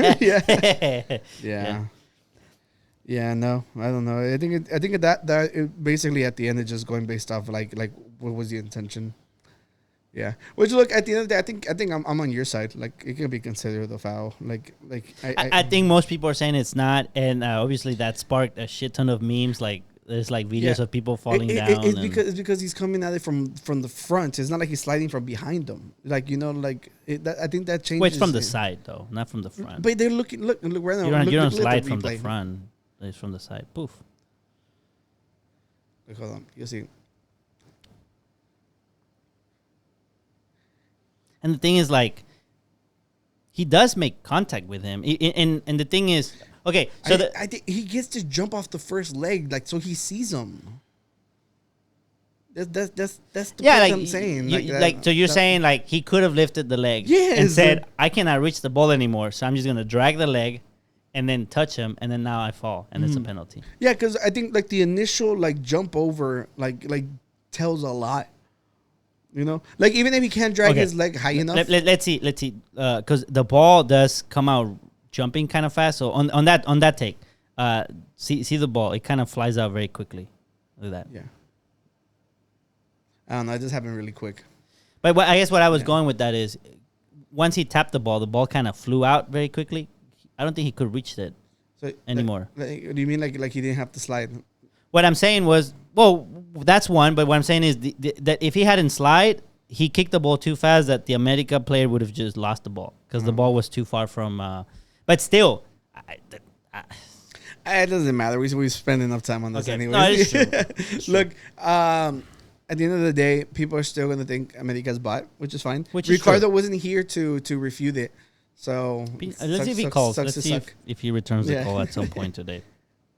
no, I don't know. I think that it basically at the end it's just going based off like what was the intention. Yeah. Which look at the end of the day, I think I'm on your side. Like it can be considered a foul. I think most people are saying it's not, and obviously that sparked a shit ton of memes. Like there's like videos of people falling down. It's because he's coming at it from the front. It's not like he's sliding from behind them. Like I think that changes. Well, it's from the side though, not from the front. But they're looking. Look right now. You don't slide from the front. It's from the side. Poof. Look, hold on. You see. And the thing is, like, he does make contact with him. And the thing is, okay, so I think he gets to jump off the first leg, like, so he sees him. That's the point I'm saying. So you're saying, like, he could have lifted the leg and said, I cannot reach the ball anymore, so I'm just going to drag the leg and then touch him, and then now I fall, and it's a penalty. Yeah, because I think, like, the initial, like, jump over, like tells a lot. You know, like even if he can't drag his leg high enough. Let's see, because the ball does come out jumping kind of fast. So on that take, see the ball, it kind of flies out very quickly. Look at that. Yeah. I don't know. It just happened really quick. But I guess what I was going with that is, once he tapped the ball kind of flew out very quickly. I don't think he could reach that anymore. What do you mean, like he didn't have to slide? What I'm saying was, well, that's one. But what I'm saying is that if he hadn't slide, he kicked the ball too fast that the America player would have just lost the ball because the ball was too far from. But still, it doesn't matter. We spend enough time on this anyway. No, it's true. It's Look, at the end of the day, people are still going to think America's bot, which is fine. Ricardo wasn't here to refute it. So let's see if he calls. Let's see if he returns the call at some point today.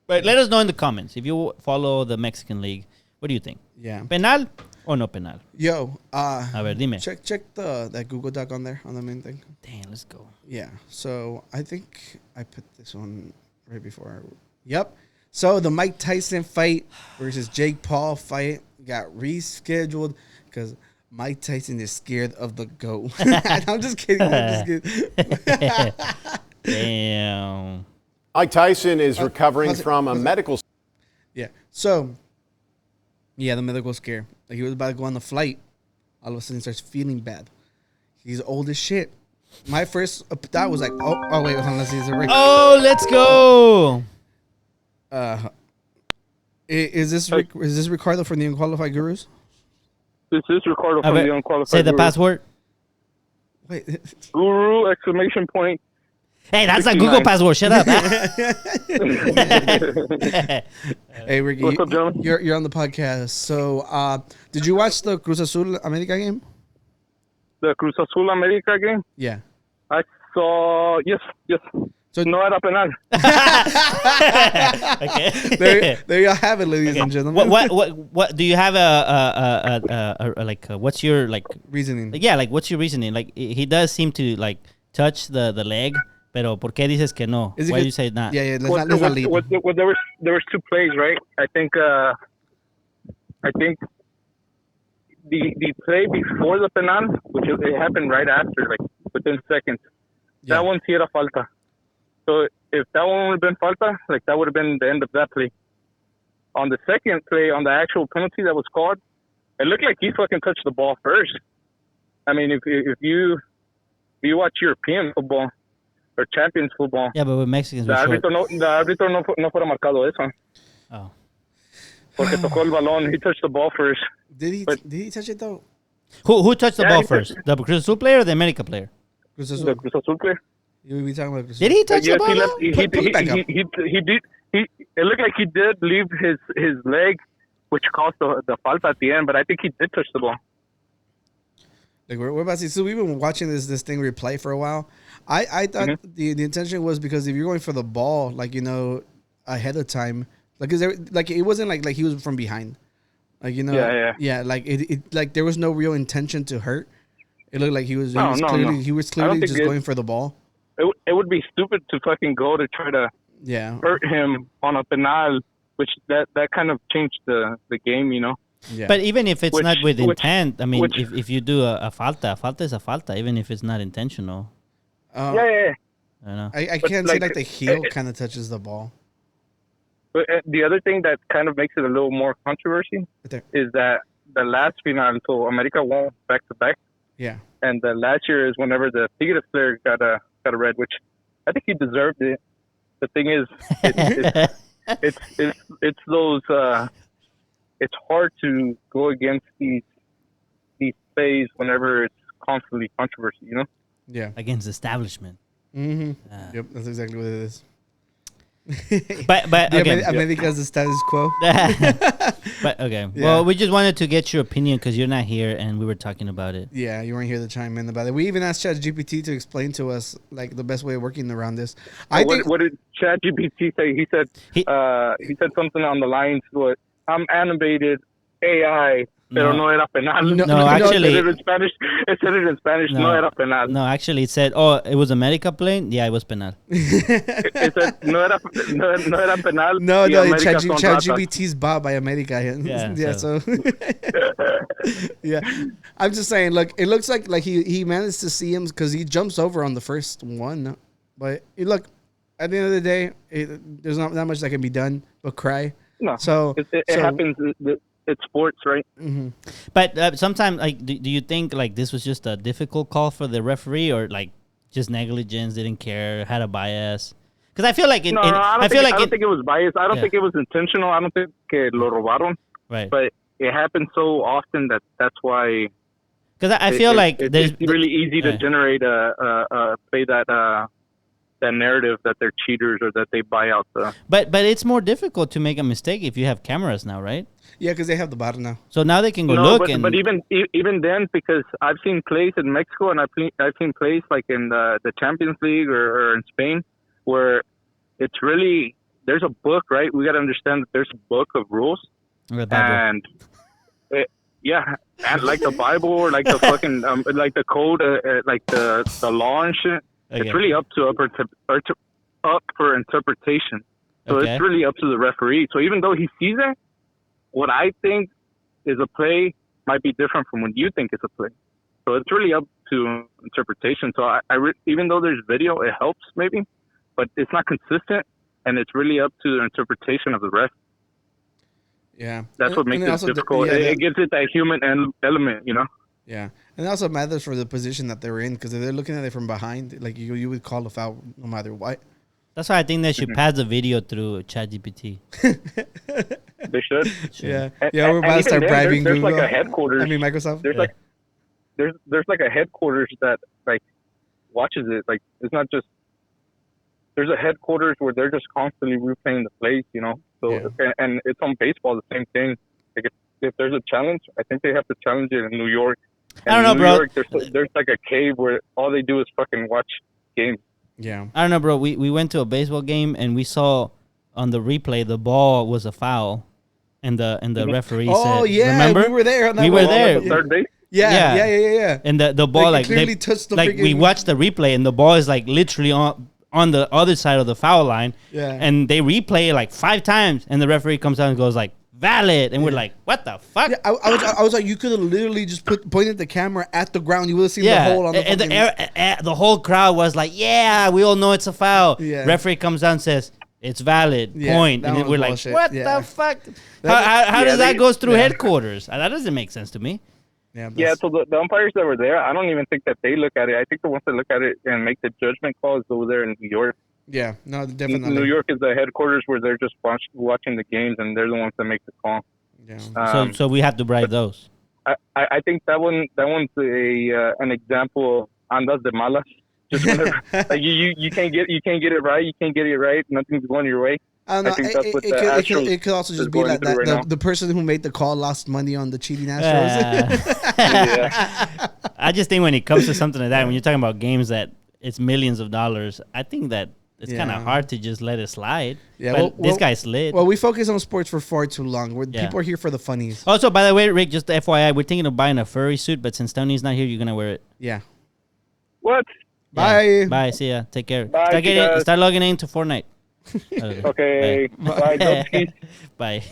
But let us know in the comments if you follow the Mexican League. What do you think? Yeah. Penal or no penal? Yo, a ver, dime. Check that Google Doc on there on the main thing. Damn, let's go. Yeah. So I think I put this one right before. Yep. So the Mike Tyson fight versus Jake Paul fight got rescheduled because Mike Tyson is scared of the GOAT. I'm just kidding. Damn. Mike Tyson is recovering from a medical... Yeah. So, the medical scare. Like, he was about to go on the flight. All of a sudden, he starts feeling bad. He's old as shit. My first thought was like, oh wait, hold on, let's see. Oh, let's go. Is this Ricardo from the Unqualified Gurus? This is Ricardo from the Unqualified Say the password. Wait. Guru, exclamation point. Hey, that's 69. A Google password. Shut up. Hey, Ricky. What's up, gentlemen? You're on the podcast. So, did you watch the Cruz Azul America game? The Cruz Azul America game? Yeah. I saw, yes. So no Era Penal. Okay. There you have it, ladies and gentlemen. What do you have what's your reasoning? What's your reasoning? Like he does seem to like touch the leg, pero ¿por qué dices que no? Why do you say not? Yeah. Let's not leave. There was two plays, right? I think the play before the penal, which it happened right after, like within seconds. Yeah. That one sí era falta. So if that one would have been falta, like that would have been the end of that play. on the second play, on the actual penalty that was called, it looked like he fucking touched the ball first. I mean, if you watch European football or Champions football, yeah, but with Mexicans, the árbitro no fuera marcado eso. Oh. Porque tocó el balón, he touched the ball first. Did he touch it though? Who touched the ball first? The Cruz Azul player or the America player? Cruz Azul. The Cruz Azul player. You be talking about Cruz Did he touch the ball? He did. It looked like he did leave his leg, which caused the falta at the end. But I think he did touch the ball. Like we're about to see. So we've been watching this thing replay for a while. I thought the intention was because if you're going for the ball, like ahead of time, like it wasn't like he was from behind, like yeah, like it like there was no real intention to hurt. It looked like he was clearly just going for the ball. It would be stupid to fucking go to try to hurt him on a penal, which that kind of changed the game, Yeah. But even if it's not with intent, I mean, if you do a falta is a falta, even if it's not intentional. Yeah. I know. I can't say like the heel kind of touches the ball. But the other thing that kind of makes it a little more controversy is that the last final, so America won back to back. Yeah. And the last year is whenever the Tigres player got a red, which I think he deserved it. The thing is, it's those. It's hard to go against these plays whenever it's constantly controversy, Yeah. Against establishment. Mm-hmm. Yep, that's exactly what it is. But okay. America's the status quo. But okay. Yeah. Well, we just wanted to get your opinion because you're not here and we were talking about it. Yeah, you weren't here to chime in about it. We even asked ChatGPT to explain to us like the best way of working around this. What did ChatGPT say? He said he said something on the lines with I'm animated AI. Pero no era penal. No, actually. It said it in Spanish. No era penal. No, actually, it said, it was America playing? Yeah, it was penal. It said, no era penal. No, ChatGPT's bought by America. Yeah, so. Yeah. I'm just saying, look, it looks like he managed to see him because he jumps over on the first one. But look, at the end of the day, there's not that much that can be done but cry. No. So it happens. It's sports, right? Mm-hmm. But sometimes, like, do you think like this was just a difficult call for the referee, or like just negligence, didn't care, had a bias? Because I feel like I don't think it was biased. I don't think it was intentional. I don't think lo robaron. Right. But it happens so often that's why. Because I feel like it's really easy to generate play that narrative that they're cheaters or that they buy out the. But it's more difficult to make a mistake if you have cameras now, right? Yeah, because they have the bottom now. So now they can go look. But even then, because I've seen plays in Mexico and I've seen plays like in the Champions League or in Spain where it's really there's a book, right? We got to understand that there's a book of rules, and and like the Bible or like the fucking like the code, like the law and shit. Okay. It's really up for interpretation. So it's really up to the referee. So even though he sees it, what I think is a play might be different from what you think is a play. So it's really up to interpretation. So even though there's video, it helps maybe, but it's not consistent, and it's really up to the interpretation of the ref. Yeah. That's what makes it difficult. It gives it that human element, Yeah. And it also matters for the position that they're in, because if they're looking at it from behind, like you would call a foul no matter what. That's why I think they should pass the video through ChatGPT. They should. Yeah. We're about to start bribing there's Google. Like a headquarters. Microsoft. There's like a headquarters that like watches it. Like it's not just. There's a headquarters where they're just constantly replaying the plays, So and it's on baseball the same thing. Like if there's a challenge, I think they have to challenge it in New York. And I don't know, New bro. York, there's like a cave where all they do is fucking watch games. Yeah. I don't know, bro. We went to a baseball game and we saw on the replay the ball was a foul, and the referee said, "Remember? We were there. We were there. The third base. Yeah. And the ball like clearly touched the we watched the replay and the ball is like literally on the other side of the foul line. Yeah. And they replay it like 5 times, and the referee comes out and goes like, valid, and we're like, what the fuck? Yeah, I was like, you could have literally just pointed the camera at the ground. You would have seen the hole on the and the whole crowd was like, yeah, we all know it's a foul. Yeah. Referee comes down and says, It's valid. Point. And then we're bullshit. like, what the fuck? How does that go through headquarters? That doesn't make sense to me. Yeah, so the umpires that were there, I don't even think that they look at it. I think the ones that look at it and make the judgment calls over there in New York. Yeah, no, definitely. New York is the headquarters where they're just watching the games, and they're the ones that make the call. Yeah. So we have to bribe those. I think that one's an example of andas de malas. Just whenever, like you can't get it right, nothing's going your way. I think that's what it could also just be like that the person who made the call lost money on the cheating Astros. Yeah. I just think when it comes to something like that, when you're talking about games that it's millions of dollars, I think that it's kind of hard to just let it slide. Yeah, but this guy slid. Well, we focus on sports for far too long. People are here for the funnies. Also, by the way, Rick, just FYI, we're thinking of buying a furry suit, but since Tony's not here, you're gonna wear it. Yeah. What? Bye. Bye. See ya. Take care. Bye, start logging into Fortnite. Okay. Bye. Bye.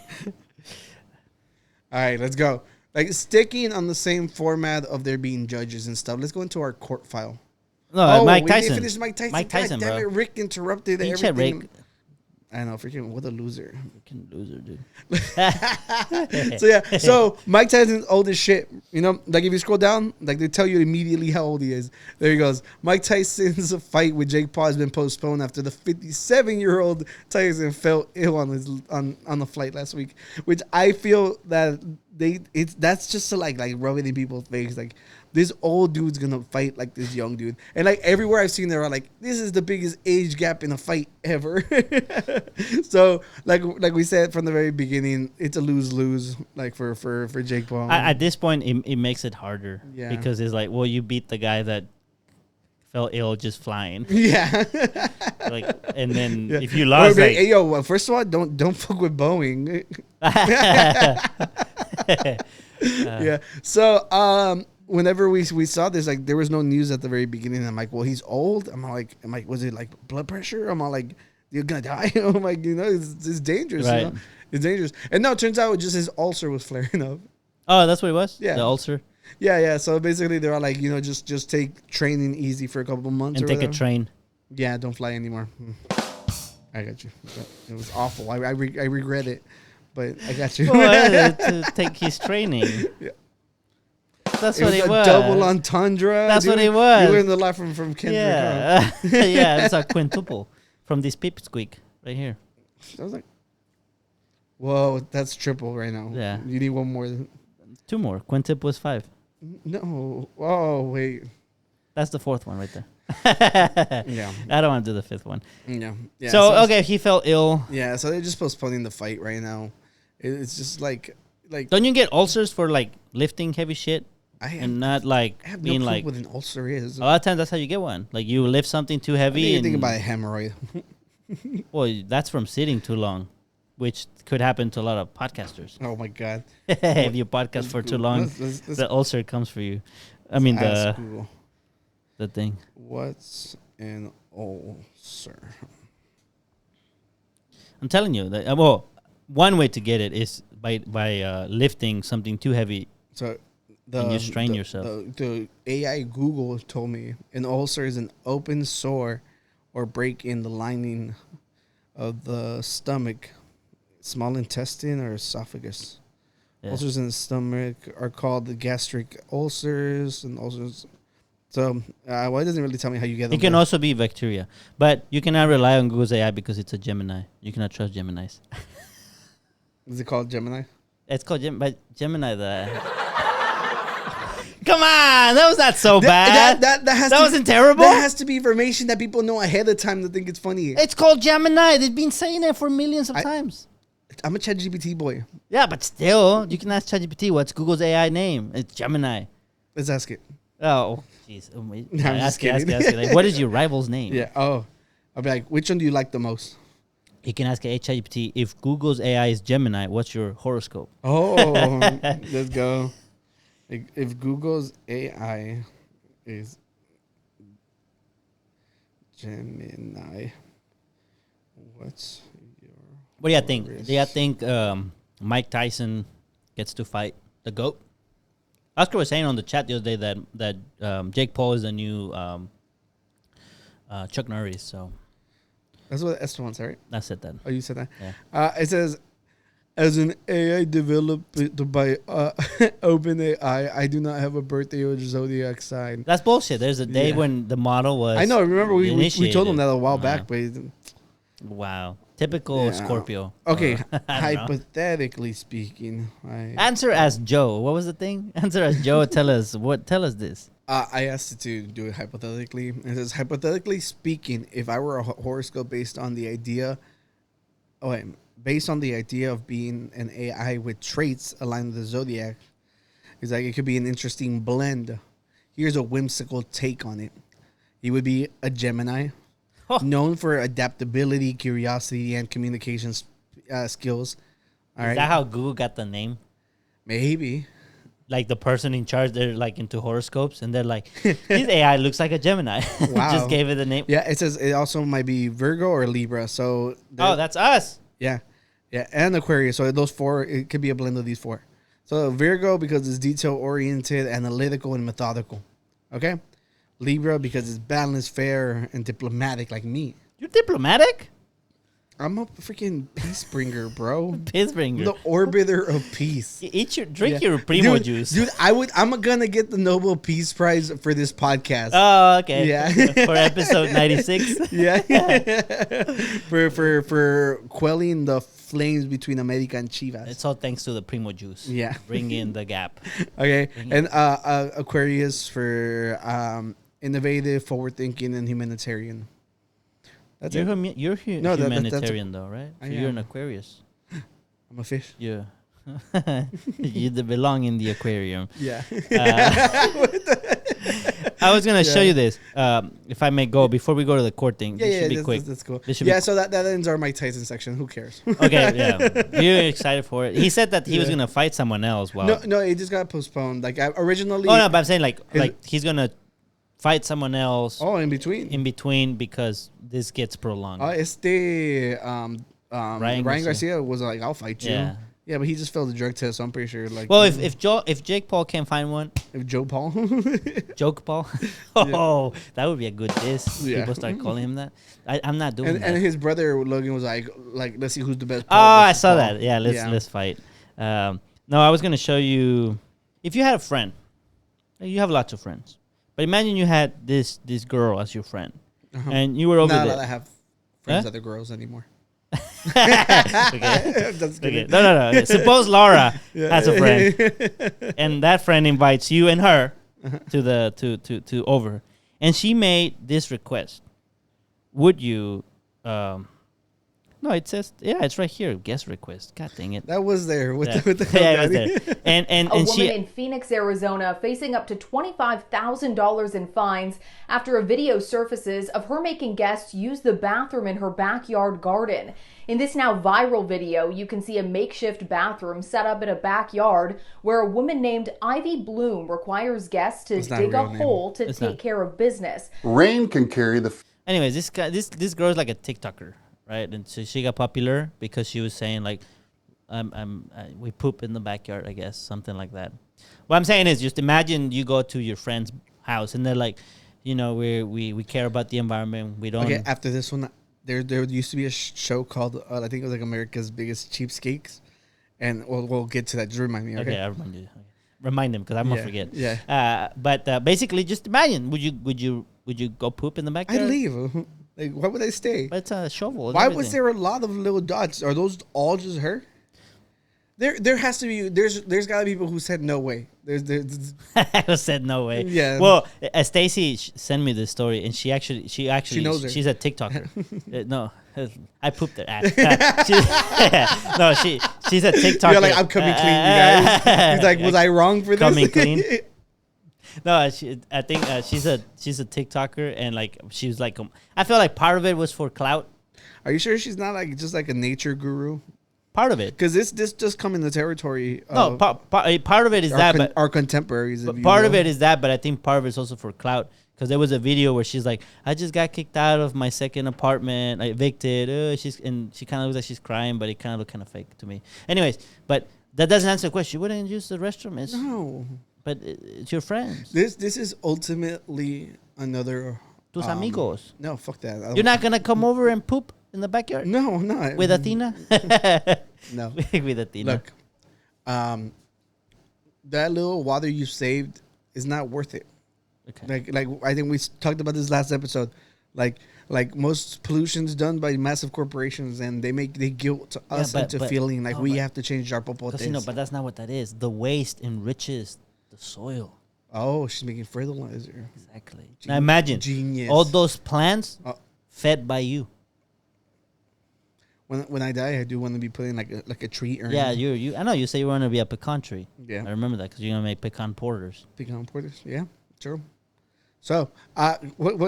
All right, let's go. Like sticking on the same format of there being judges and stuff. Let's go into our court file. No, Mike Tyson. We finished Mike Tyson. Mike Tyson, God damn it, Rick interrupted everything. Rick. I know, freaking what a loser. Freaking loser, dude. So Mike Tyson's old as shit. You know, like if you scroll down, like they tell you immediately how old he is. There he goes. Mike Tyson's fight with Jake Paul has been postponed after the 57-year-old Tyson fell ill on the flight last week, which I feel that that's just to like rub it in people's face. Like this old dude's gonna fight like this young dude, and like everywhere I've seen, they're like, this is the biggest age gap in a fight ever. So like we said from the very beginning, it's a lose like for Jake Paul. At this point, it makes it harder because it's like, well, you beat the guy that fell ill just flying. Yeah. And then if you lost, hey, yo, first of all, don't fuck with Boeing. Yeah. So whenever we saw this, like there was no news at the very beginning. I'm like, well, he's old. I'm like, was it like blood pressure? I'm all like, you're gonna die. I'm like, it's dangerous. Right. You know? It's dangerous. And no, it turns out just his ulcer was flaring up. Oh, that's what it was? Yeah. The ulcer? Yeah. So basically they're all like, just take training easy for a couple of months. And take a train. Yeah, don't fly anymore. I got you. It was awful. I regret it, but I got you. To take his training. Yeah. That's what it was. Double entendre. That's what it was. You learned a lot from Kendrick. Yeah. Huh? Yeah, it's a quintuple from this pipsqueak right here. I was like, whoa, that's triple right now. Yeah. You need one more. 2 more. Quintip was 5. No. Oh, wait. That's the 4th one right there. Yeah. I don't want to do the 5th one. Yeah. So okay, he fell ill. Yeah, so they're just postponing the fight right now. It's just like. Don't you get ulcers for like lifting heavy shit? And not like I have being no clue like what an ulcer is. A lot of times that's how you get one. Like you lift something too heavy. You think about a hemorrhoid. Well, that's from sitting too long, which could happen to a lot of podcasters. Oh my god! If you podcast for too long, the ulcer comes for you. I mean the thing. What's an ulcer? I'm telling you that. Well, one way to get it is by lifting something too heavy. So. And you strain yourself. The AI Google told me an ulcer is an open sore or break in the lining of the stomach, small intestine, or esophagus. Yeah. Ulcers in the stomach are called the gastric ulcers and ulcers. So, well, it doesn't really tell me how you get them. It can also be bacteria, but you cannot rely on Google's AI because it's a Gemini. You cannot trust Geminis. Is it called Gemini? It's called Gemini. Come on, that was not so bad. That wasn't terrible. That has to be information that people know ahead of time to think it's funny. It's called Gemini. They've been saying it for millions of times. I'm a ChatGPT boy. Yeah, but still, you can ask ChatGPT what's Google's AI name. It's Gemini. Let's ask it. Oh, jeez. Ask it. Like, what is your rival's name? Yeah. Oh, I'll be like, which one do you like the most? You can ask ChatGPT, if Google's AI is Gemini, what's your horoscope? Oh, let's go. If Google's AI is Gemini, what's your... What do you think? Do you think Mike Tyson gets to fight the GOAT? Oscar was saying on the chat the other day that Jake Paul is the new Chuck Norris. So That's what Esteban said, right? I said that. Oh, you said that? Yeah. It says, as an AI developed by OpenAI, I do not have a birthday or zodiac sign. That's bullshit. There's a day when the model was. I know. Remember, we told him that a while back, but wow, typical Scorpio. Okay, hypothetically speaking, answer as Joe. What was the thing? Answer as Joe. Tell us this. I asked it to do it hypothetically. It says, hypothetically speaking, if I were a horoscope based on the idea of being an AI with traits aligned with the zodiac, it's like it could be an interesting blend. Here's a whimsical take on it. He would be a Gemini, known for adaptability, curiosity, and communication skills. Is that how Google got the name? Maybe. Like the person in charge, they're like into horoscopes, and they're like, "This AI looks like a Gemini." Wow. Just gave it the name. Yeah, it says it also might be Virgo or Libra. So that's us. Yeah, and Aquarius. So those four, it could be a blend of these four. So Virgo because it's detail oriented, analytical, and methodical. Okay, Libra because it's balanced, fair, and diplomatic, like me. You're diplomatic? I'm a freaking peace bringer, bro. Peace bringer. The orbiter of peace. Drink your Primo juice. Dude, I'm gonna get the Nobel Peace Prize for this podcast. Oh, okay. Yeah. For episode 96. Yeah. for quelling the flames between America and Chivas. It's all thanks to the Primo juice. Yeah. Bring in the gap. Okay. And Aquarius for innovative, forward thinking, and humanitarian. That's you're humanitarian though, right? So you're an Aquarius. I'm a fish. Yeah. You belong in the aquarium. Yeah. I was going to show you this. If I may go, before we go to the court thing. Yeah, should be quick. That's cool. So that ends our Mike Tyson section. Who cares? Okay, yeah. You're excited for it. He said that he was going to fight someone else. Wow. No, it just got postponed. Like, originally... Oh, no, but I'm saying, like he's going to fight someone else. Oh, in between? In between, because this gets prolonged. Ryan Garcia was like, I'll fight you. Yeah. Yeah, but he just failed the drug test, so I'm pretty sure. Like, well, if Jake Paul can't find one, if Joe Paul, Joke Paul, that would be a good diss. Yeah. People start calling him that. I'm not doing that. And his brother Logan was like, let's see who's the best. Oh, I saw that. Yeah, let's fight. No, I was gonna show you. If you had a friend, you have lots of friends, but imagine you had this girl as your friend, and you were over there. Not that I have friends that are girls anymore. Okay. No. Okay. Suppose Laura has a friend, and that friend invites you and her to over, and she made this request. Would you? No, it says it's right here. Guest request. God dang it. That was there. With the it was there. And a woman in Phoenix, Arizona, facing up to $25,000 in fines after a video surfaces of her making guests use the bathroom in her backyard garden. In this now viral video, you can see a makeshift bathroom set up in a backyard where a woman named Ivy Bloom requires guests to dig a hole to take care of business. Rain can carry the... Anyways, this girl is like a TikToker. Right, and so she got popular because she was saying like, we poop in the backyard, I guess, something like that. What I'm saying is, just imagine you go to your friend's house and they're like, we care about the environment. We don't. Okay, after this one, there used to be a show called I think it was like America's Biggest Cheapskates, and we'll get to that. Just remind me. Okay, I'll remind you. Okay. Remind them because I'm gonna forget. Yeah. But basically, just imagine, would you go poop in the backyard? I'd leave. Like, why would I stay? But it's a shovel. Why was there a lot of little dots? Are those all just her? There has to be. There's got to be people who said no way. Who said no way? Yeah. Well, Stacy sent me this story, and she knows her. She's a TikToker. No, I pooped her ass. She's a TikToker. You're like, I'm coming clean, you guys. He's like, was I wrong for this? Coming clean. No, I think she's a TikToker, and like she was like, I feel like part of it was for clout. Are you sure she's not like just like a nature guru? Part of it, because this just come in the territory. No, part of it is but our contemporaries. But part of it is that, but I think part of it is also for clout. Because there was a video where she's like, I just got kicked out of my second apartment, evicted. And she kind of looks like she's crying, but it kind of looked kind of fake to me. Anyways, but that doesn't answer the question. You wouldn't use the restroom. No. But it's your friends. This is ultimately another Tus amigos. No, fuck that. You're not gonna come over and poop in the backyard? No, I'm not. With Athena? No. With Athena. Look, that little water you saved is not worth it. Okay. Like I think we talked about this last episode. Like most pollution's done by massive corporations, and they guilt us into feeling like we have to change our popotes. But that's not what that is. The waste enriches the soil. Oh, she's making fertilizer. Exactly. Now imagine all those plants fed by you. When I die, I do want to be putting like a tree urn. Yeah, you. I know you say you want to be a pecan tree. Yeah, I remember that because you're gonna make pecan porters. Pecan porters. Yeah, true. So, what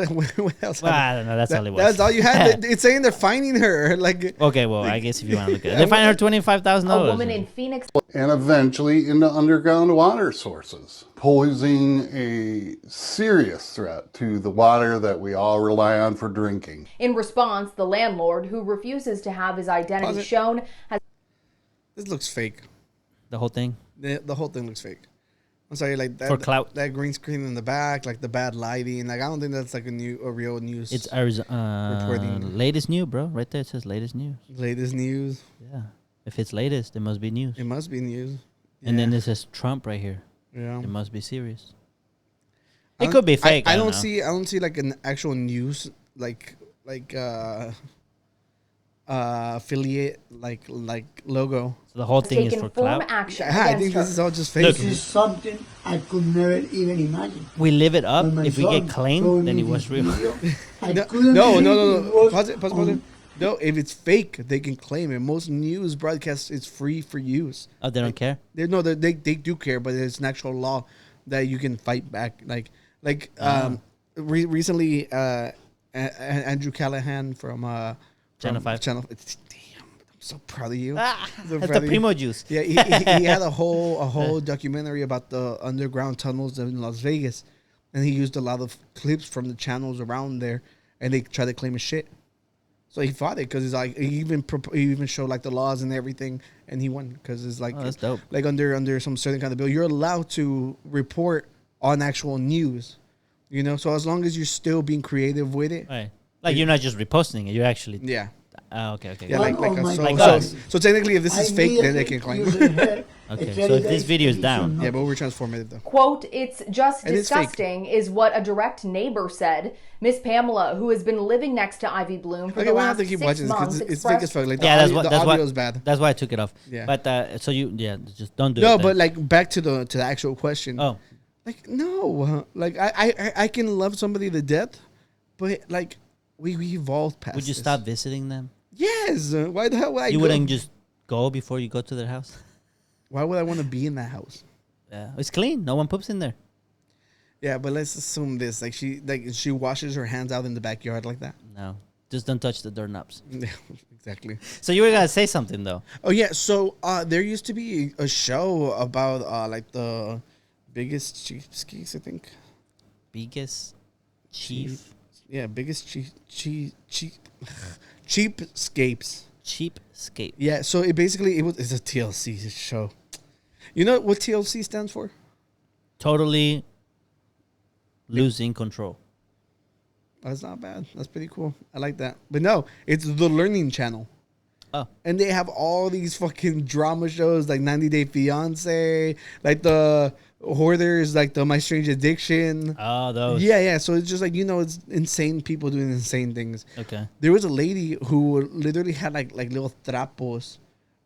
else? Well, I don't know. That's all it was. That's all you had. It's saying they're finding her. Okay, well, I guess if you want to look at it, they find her $25,000. A woman in Phoenix. And eventually into underground water sources, posing a serious threat to the water that we all rely on for drinking. In response, the landlord, who refuses to have his identity shown, has. This looks fake. The whole thing. The whole thing looks fake. I'm sorry, like that, for clout. That green screen in the back, like the bad lighting. Like I don't think that's like a real news. It's reporting. Latest news, bro. Right there it says latest news. Latest news. Yeah. If it's latest, it must be news. It must be news. And then it says Trump right here. Yeah. It must be serious. It could be fake. I don't see like an actual news like affiliate like logo. So the whole thing is for clout. I think this is all just fake. This is something I could never even imagine. We live it up. If we get claimed, then it was real. No. Pause it. No, if it's fake, they can claim it. Most news broadcasts is free for use. Oh, they don't care? They do care, but it's an actual law that you can fight back. Recently, Andrew Callahan from Channel 5. Damn, I'm so proud of you. That's the primo juice. Yeah, he had a whole documentary about the underground tunnels in Las Vegas, and he used a lot of clips from the channels around there, and they tried to claim his shit. So he fought it because it's like he even showed like the laws and everything, and he won because it's like that's dope. Like under some certain kind of bill, you're allowed to report on actual news, you know. So as long as you're still being creative with it, right? Like you're not just reposting it, you're actually okay. Yeah, so technically, if this is fake, then they can claim. Okay, so if this video is down, yeah, but we're transformative though. Quote, "It's just disgusting," is what a direct neighbor said. Miss Pamela, who has been living next to Ivy Bloom for the last 6 months, it's fake as fuck. Like the audio is bad. That's why I took it off. Yeah, but just don't do it. No, but like back to the actual question. Oh, like no, like I can love somebody to death, but like we evolved past. Would you stop visiting them? Yes. Why the hell would I? You wouldn't just go before you go to their house. Why would I want to be in that house? Yeah, it's clean. No one poops in there. Yeah, but let's assume this. Like she washes her hands out in the backyard like that. No, just don't touch the doorknobs. Yeah, exactly. So you were gonna say something though. Oh yeah. So there used to be a show about like the biggest cheapskates, I think. Biggest chief. Yeah, biggest cheapskates. Cheapskate. Yeah, so it's a TLC show. You know what TLC stands for? Totally losing control. That's not bad. That's pretty cool. I like that. But no, it's the Learning Channel. Oh. And they have all these fucking drama shows like 90 Day Fiance, like the Hoarders, like the My Strange Addiction. Oh, those. Yeah. So it's just like, it's insane people doing insane things. Okay. There was a lady who literally had like little trapos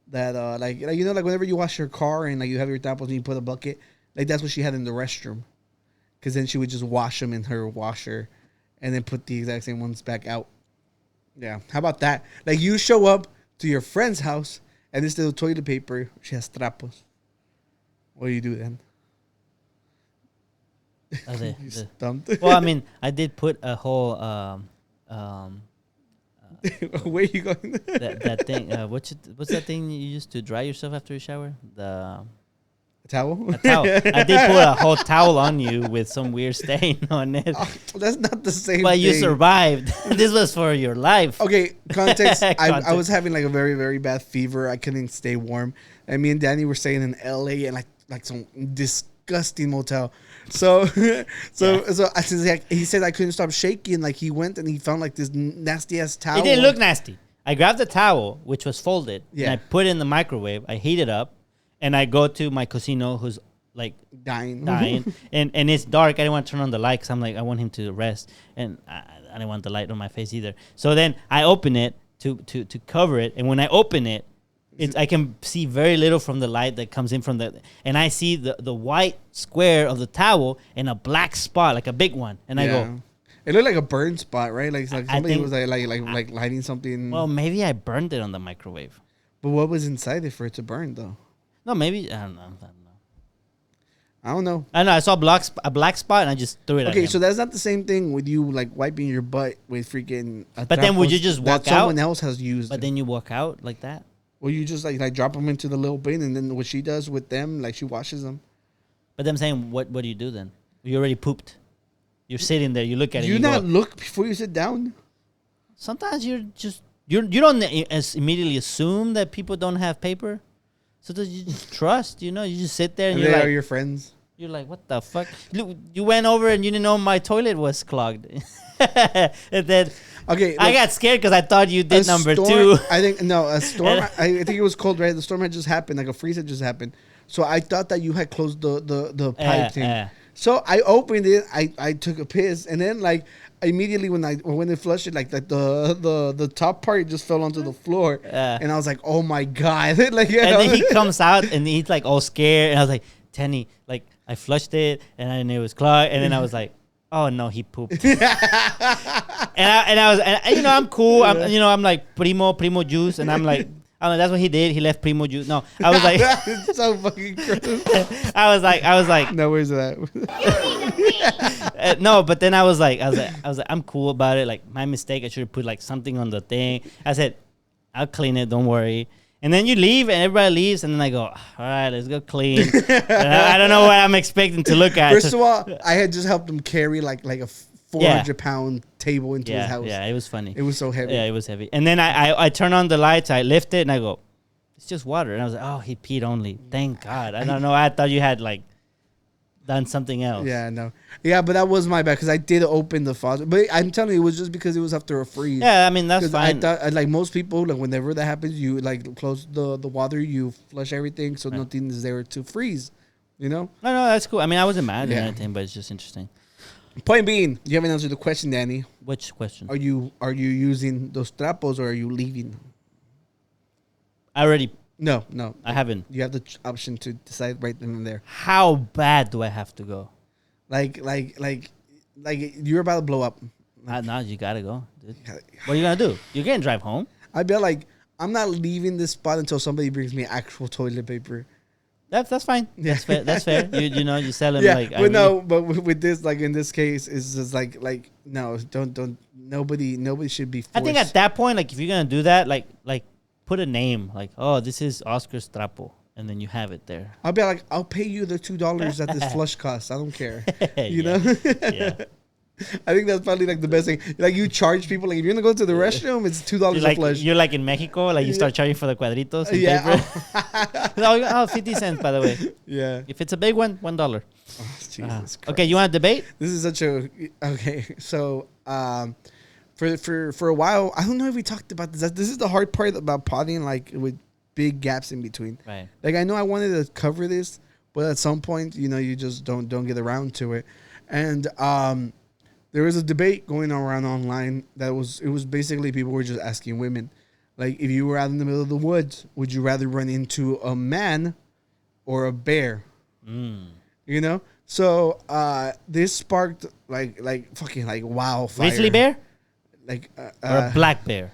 that like whenever you wash your car and like you have your trapos and you put a bucket, like that's what she had in the restroom. Because then she would just wash them in her washer and then put the exact same ones back out. Yeah. How about that? Like you show up to your friend's house and instead of toilet paper, she has trapos. What do you do then? Stumped. Well, I mean, I did put a whole where are you going? that thing. What's that thing you used to dry yourself after you shower? A towel. A towel. I did put a whole towel on you with some weird stain on it. Oh, that's not the same. But you survived. This was for your life. Okay, context. I was having like a very, very bad fever. I couldn't stay warm. And me and Danny were staying in LA and like some disgusting motel. So he said I couldn't stop shaking. Like he went and he found like this nasty ass towel. It didn't look nasty. I grabbed the towel, which was folded, and I put it in the microwave. I heat it up, and I go to my cocino, who's like dying, and it's dark. I didn't want to turn on the light because I'm like, I want him to rest, and I didn't want the light on my face either. So then I open it to cover it, and when I open it, I can see very little from the light that comes in from and I see the white square of the towel and a black spot, like a big one, and I go. It looked like a burn spot, right? Like somebody was like lighting something. Well, maybe I burned it on the microwave. But what was inside it for it to burn, though? No, maybe I don't know. I don't know. I know. I saw a black spot and I just threw it. Okay, so that's not the same thing with you like wiping your butt with freaking. But then would you just walk out? Someone else has used. But then you walk out like that. Well, you just like drop them into the little bin, and then what she does with them, like she washes them. But I'm saying, what do you do then? You already pooped. You're sitting there. You look at it. Do you not look before you sit down? Sometimes you don't immediately assume that people don't have paper. Sometimes you just trust. You just sit there and you're like, are your friends. You're like, what the fuck? You went over and you didn't know my toilet was clogged. And then I got scared because I thought you did number two. I think a storm. I think it was cold, right? The storm had just happened, like a freeze had just happened. So I thought that you had closed the pipe thing. So I opened it. I took a piss, and then like immediately when they flushed it, like the top part just fell onto the floor, and I was like, oh my god! Like, and then he comes out and he's like all scared, and I was like, Tenny, like I flushed it, and then it was clogged, and then I was like, oh no, he pooped. and I'm cool. I'm like primo juice, and I'm like. That's what he did. He left Primo juice. No, I was like, so fucking gross. I was like, no, where's that? No, but then I was like, I'm cool about it. Like my mistake. I should have put like something on the thing. I said, I'll clean it. Don't worry. And then you leave, and everybody leaves, and then I go, all right, let's go clean. I don't know what I'm expecting to look at. First of all, I had just helped him carry like a 400-pound table into his house. Yeah, it was funny. It was so heavy. Yeah, it was heavy. And then I turn on the lights, I lift it, and I go, it's just water. And I was like, oh, he peed only. Thank God. I don't know. I thought you had like done something else. Yeah, no. Yeah, but that was my bad because I did open the faucet. But I'm telling you, it was just because it was after a freeze. Yeah, I mean, that's fine. I thought, like most people, like whenever that happens, you like close the water, you flush everything so nothing is there to freeze. You know? No, that's cool. I mean, I wasn't mad or anything, but it's just interesting. Point being, you haven't answered the question, Danny. Which question? Are you using those trapos or are you leaving? I already. No, I haven't. You have the option to decide right then and there. How bad do I have to go? Like you're about to blow up. No, you gotta go, dude. What are you gonna do? You can't drive home. I'd be like, I'm not leaving this spot until somebody brings me actual toilet paper. That's fine. Yeah. That's fair. You sell them like. But with this, like in this case, it's just like no, don't. Nobody should be forced. I think at that point, like if you're gonna do that, like put a name, like this is Oscar's Trapo, and then you have it there. I'll be like, I'll pay you the $2 that this flush costs. I don't care. You know. Yeah. I think that's probably like the best thing. Like you charge people, like if you're gonna go to the restroom, it's $2 a flush. You're like in Mexico, like you start charging for the cuadritos. Paper. 50 cents, by the way. Yeah. If it's a big one, $1. Oh, Jesus Christ. Okay, you want to debate? This is such a So, for a while, I don't know if we talked about this. This is the hard part about podding, like with big gaps in between. Right. Like I know I wanted to cover this, but at some point, you just don't get around to it, and there was a debate going around online it was basically people were just asking women, like, if you were out in the middle of the woods, would you rather run into a man or a bear? You know? So this sparked like fucking like wildfire. Grizzly bear? Like or a black bear?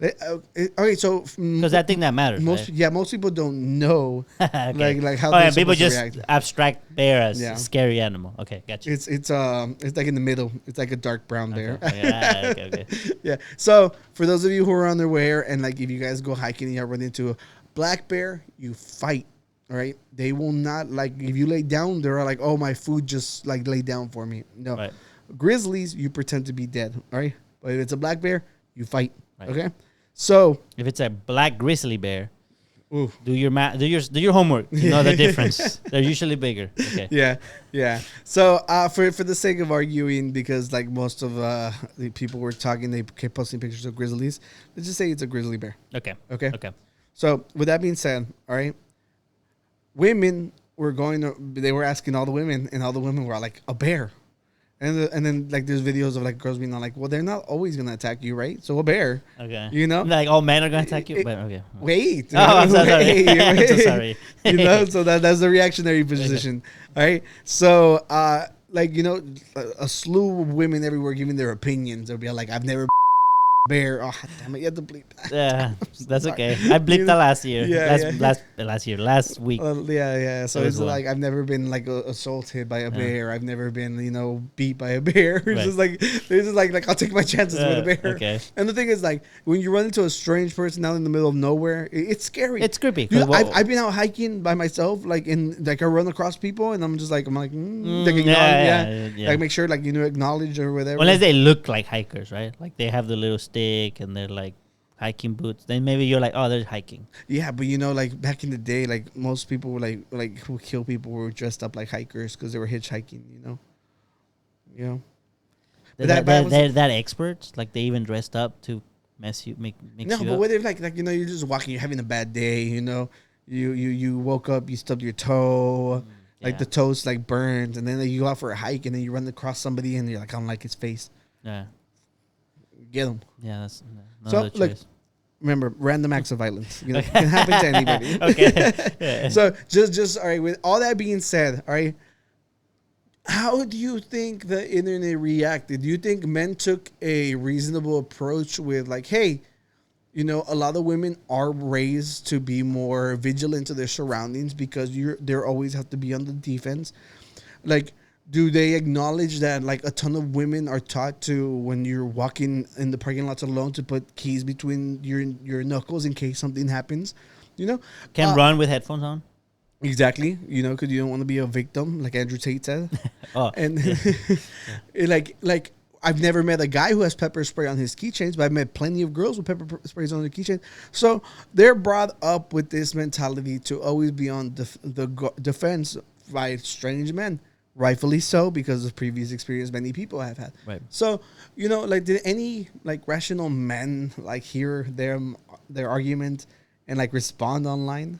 Okay, so because I think that matters. Most people don't know okay. like how people just react. Abstract bear as a scary animal. Okay, gotcha. It's like in the middle. It's like a dark brown bear. Okay. Yeah. So for those of you who are unaware, and like if you guys go hiking and you run into a black bear, you fight. All right. They will not, like, if you lay down, they're like, oh, my food just like lay down for me. No. Right. Grizzlies, you pretend to be dead. All right. But if it's a black bear, you fight. Right. Okay. So if it's a black grizzly bear, Do your math. Do your homework. You know the difference. They're usually bigger. Okay. Yeah. So for the sake of arguing, because like most of the people were talking, they kept posting pictures of grizzlies. Let's just say it's a grizzly bear. Okay. So with that being said, all right, women were they were asking all the women, and all the women were like, a bear. And then like there's videos of like girls being like, well, they're not always gonna attack you, right? So a bear, okay, you know, like all men are gonna attack you. But okay, wait, I'm so sorry. I'm so sorry. You know, so that's the reactionary position. All right, so like you know, a slew of women everywhere giving their opinions. They'll be like, I've never bear. Oh damn it, you have to bleep that. Yeah, that's okay. I bleeped that last year. Last week. Yeah. So it's like I've never been like assaulted by a bear. I've never been beat by a bear. It's just like I'll take my chances with a bear. Okay. And the thing is like when you run into a strange person out in the middle of nowhere, it's scary. It's creepy. Dude, I've been out hiking by myself, like I run across people and I'm like like make sure like acknowledge or whatever. Unless they look like hikers, right? Like they have the little stick and they're like hiking boots, then maybe you're like, oh, they're hiking. Yeah, but like back in the day, like most people were like who kill people were dressed up like hikers because they were hitchhiking, you know. That experts, like they even dressed up to mix you no, but up. what if like you're just walking, you're having a bad day, you woke up, you stubbed your toe, like the toe's like burned, and then you go out for a hike and then you run across somebody and you're like, I don't like his face. Yeah. Get them. Yeah, that's so look. Remember, random acts of violence. It can happen to anybody. Okay. So just all right. With all that being said, all right. How do you think the internet reacted? Do you think men took a reasonable approach with like, hey, a lot of women are raised to be more vigilant to their surroundings because they always have to be on the defense. Like, do they acknowledge that like a ton of women are taught to, when you're walking in the parking lots alone, to put keys between your knuckles in case something happens? Can run with headphones on. Exactly. Because you don't want to be a victim, like Andrew Tate said. And like I've never met a guy who has pepper spray on his keychains, but I've met plenty of girls with pepper sprays on their keychains. So they're brought up with this mentality to always be on the defense by strange men. Rightfully so, because of previous experience many people have had. Right. So, like, did any like rational men like hear their argument and like respond online?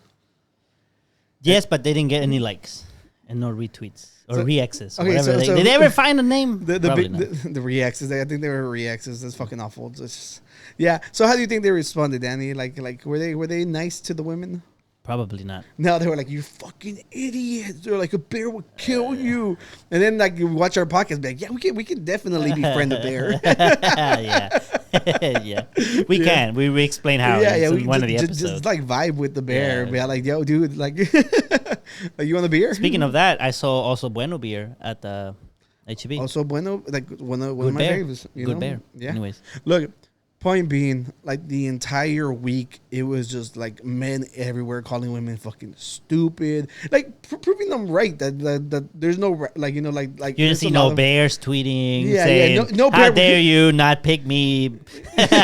Yes, but they didn't get any likes and no retweets or re-X's. Okay, did they ever find a name? The re-X's. I think they were re-X's. That's fucking awful. Yeah. So how do you think they responded, Danny? Like were they nice to the women? Probably not. No, they were like, you fucking idiots. They're like, a bear would kill you. And then like you watch our podcast, be like, yeah, we can definitely befriend a bear. Yeah. We can. We explain how. Yeah. In one of the episodes. Just like vibe with the bear. Yeah. Be like, yo, dude, like, you want a beer? Speaking of that, I saw also Bueno beer at the HEB. Also Bueno, like one of my favorites. Good bear. Yeah. Anyways. Look. Point being, like the entire week, it was just like men everywhere calling women fucking stupid, like proving them right that there's no like you didn't see no bears tweeting saying no bear, how dare you not pick me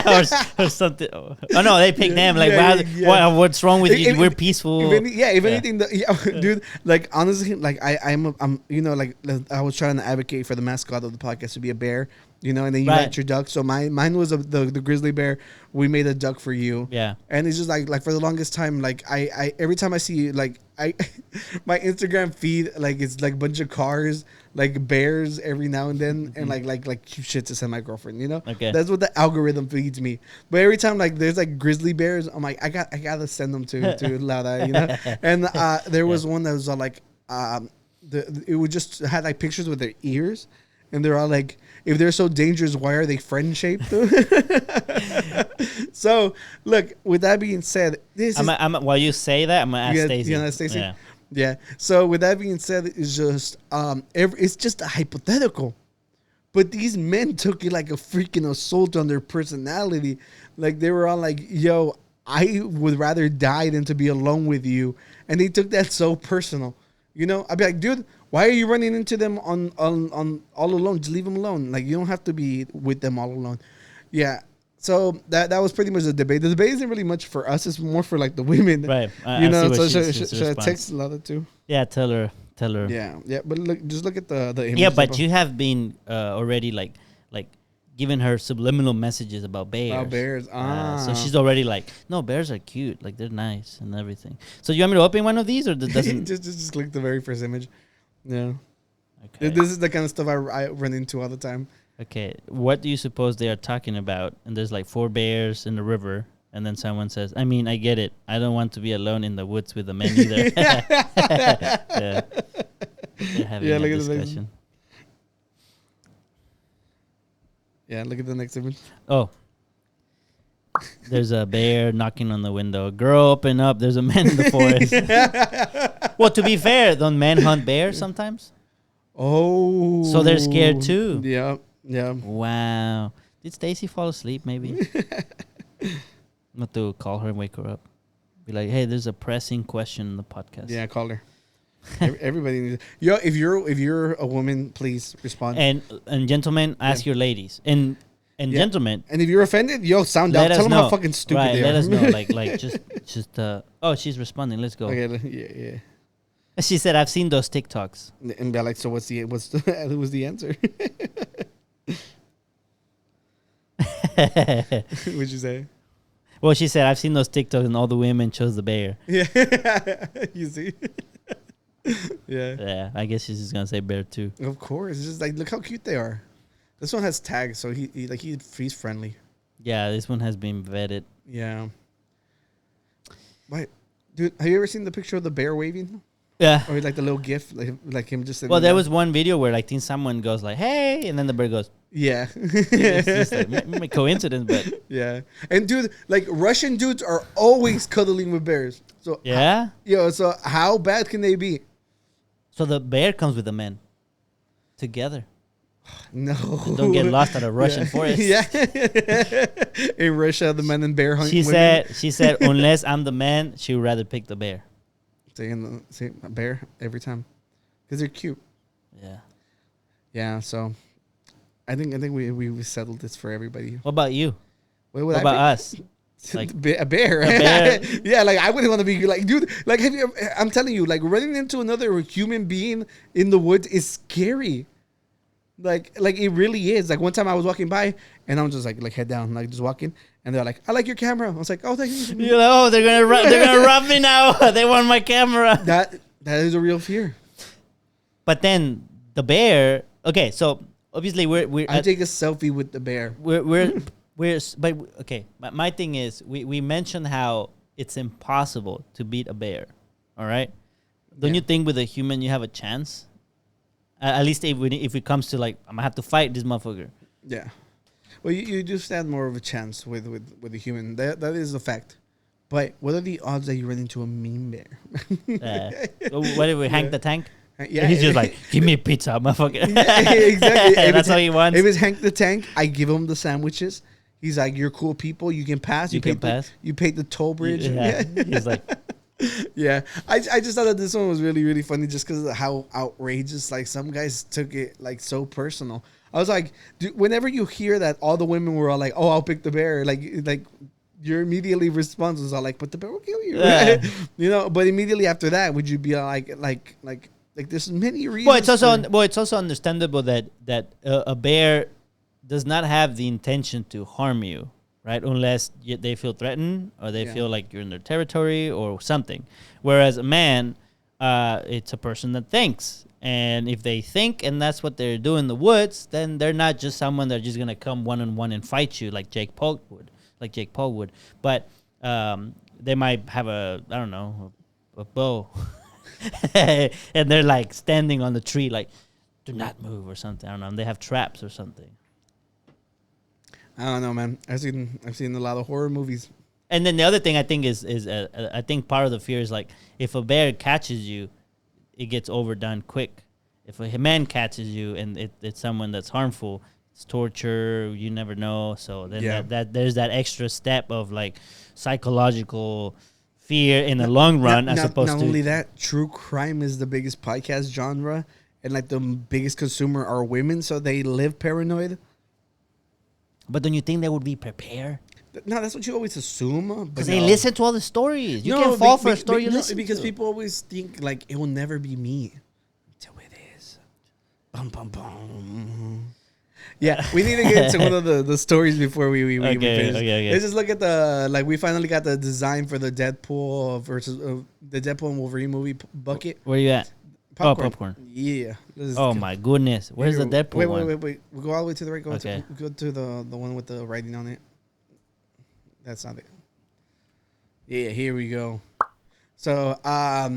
or something. Oh no, they picked them. Like what's wrong with you? We're peaceful. If anything, dude. Like honestly, like I'm like I was trying to advocate for the mascot of the podcast to be a bear. And then you got your duck. So mine was the grizzly bear. We made a duck for you. Yeah. And it's just like for the longest time, like I every time I see like my Instagram feed, like it's like a bunch of cars, like bears every now and then, and like cute shit to send my girlfriend. Okay. That's what the algorithm feeds me. But every time like there's like grizzly bears, I'm like I gotta send them to Lauda. And there was one that was like it would just had like pictures with their ears. And they're all like, if they're so dangerous, why are they friend-shaped? So, look, with that being said, while you say that, I'm going to ask Stacey. You know, Stacey? Yeah. So, with that being said, it's just it's just a hypothetical. But these men took it like a freaking assault on their personality. Like, they were all like, yo, I would rather die than to be alone with you. And they took that so personal. I'd be like, dude, why are you running into them on all alone? Just leave them alone. Like, you don't have to be with them all alone. Yeah. So that was pretty much the debate. The debate isn't really much for us. It's more for like the women, right? You know. So should I text Lada too? Yeah, tell her. Yeah. But just look at the image. Yeah, but you have been already like giving her subliminal messages about bears. About bears. So she's already like, no, bears are cute. Like they're nice and everything. So you want me to open one of these or doesn't? just click the very first image. Yeah. Okay. This is the kind of stuff I run into all the time. Okay, what do you suppose they are talking about? And there's like 4 bears in the river, and then someone says, I mean, I get it. I don't want to be alone in the woods with the men either. Yeah. They're having a discussion. Yeah, look at the next image. Oh. There's a bear knocking on the window. Girl, open up. There's a man in the forest. Well, to be fair, don't men hunt bears sometimes? Oh. So they're scared too. Yeah. Yeah. Wow. Did Stacy fall asleep maybe? I'm going to call her and wake her up. Be like, hey, there's a pressing question in the podcast. Yeah, call her. Everybody needs. Yo, if you're a woman, please respond. And gentlemen, ask your ladies. And gentlemen. And if you're offended, yo, sound out. Tell them how fucking stupid they are. Let us know. Like just oh, she's responding. Let's go. Okay, yeah. She said, I've seen those TikToks. And be like, so what's the answer? What'd you say? Well, she said, I've seen those TikToks and all the women chose the bear. Yeah. You see? Yeah. Yeah, I guess she's just going to say bear too. Of course. It's just like, look how cute they are. This one has tags, so he's friendly. Yeah, this one has been vetted. Yeah. Wait, dude, have you ever seen the picture of the bear waving? Yeah. Or like the little gif, like him just sitting Well, there down? was one video where someone goes like, hey, and then the bird goes. Yeah. It's just like coincidence, but. Yeah. And dude, like Russian dudes are always cuddling with bears. So yeah? So how bad can they be? So the bear comes with the men together. No. Don't get lost at a Russian forest. Yeah. In Russia, the men and bear hunt. She said, unless I'm the man, she would rather pick the bear. Say a bear every time. Because they're cute. Yeah. Yeah, so I think we settled this for everybody. What about you? What about us? Like a bear. Yeah, like I wouldn't want to be like, dude, like I'm telling you, like running into another human being in the woods is scary. Like it really is. Like one time I was walking by and I'm just like head down, like just walking, and they're like, I like your camera. I was like, oh, thank you. You're like, oh, they're gonna rob me now. They want my camera. That is a real fear. But then the bear. Okay, so obviously we're. I take a selfie with the bear. But okay. My thing is we mentioned how it's impossible to beat a bear. All right. Don't you think with a human you have a chance? At least if it comes to like, I'm gonna have to fight this motherfucker. Yeah. Well, you do stand more of a chance with a human. That is a fact. But what are the odds that you run into a mean bear? What if we Hank the Tank? Yeah, he's just like, give me a pizza, motherfucker. Yeah, exactly. That's all he wants. If it's Hank the Tank, I give him the sandwiches. He's like, you're cool people. You can pass. You pass. You paid the toll bridge. Yeah. He's like. Yeah, I just thought that this one was really, really funny just because of how outrageous, like, some guys took it, like, so personal. I was like, dude, whenever you hear that all the women were all like, oh, I'll pick the bear, like your immediately response was all like, but the bear will kill you, yeah. You know, but immediately after that, would you be like there's many reasons. Well, it's also understandable that a bear does not have the intention to harm you. Right, unless they feel threatened or they feel like you're in their territory or something. Whereas a man, it's a person that thinks. And if they think and that's what they're doing in the woods, then they're not just someone that's just going to come one-on-one and fight you like Jake Paul would. But they might have a bow. And they're like standing on the tree like, do not move or something. I don't know. And they have traps or something. I don't know, man. I've seen a lot of horror movies. And then the other thing I think is I think part of the fear is like if a bear catches you, it gets overdone quick. If a man catches you and it's someone that's harmful, it's torture. You never know. So then that there's that extra step of like psychological fear in the long run as opposed to. Not only that, true crime is the biggest podcast genre, and like the biggest consumer are women, so they live paranoid. But don't you think they would be prepared? No, that's what you always assume. Because they listen to all the stories. You can't fall for a story you listen because to. people always think like it will never be me until it is. Bum bum bum. Yeah, we need to get into one of the stories before we finish. Okay. Let's just look at the we finally got the design for the Deadpool versus the Deadpool and Wolverine movie bucket. Where you at? Popcorn. Oh, popcorn. Yeah. Oh my goodness. Where's the Deadpool one? Wait. We go all the way to the right. Go to the one with the writing on it. That's not it. Yeah, here we go. So I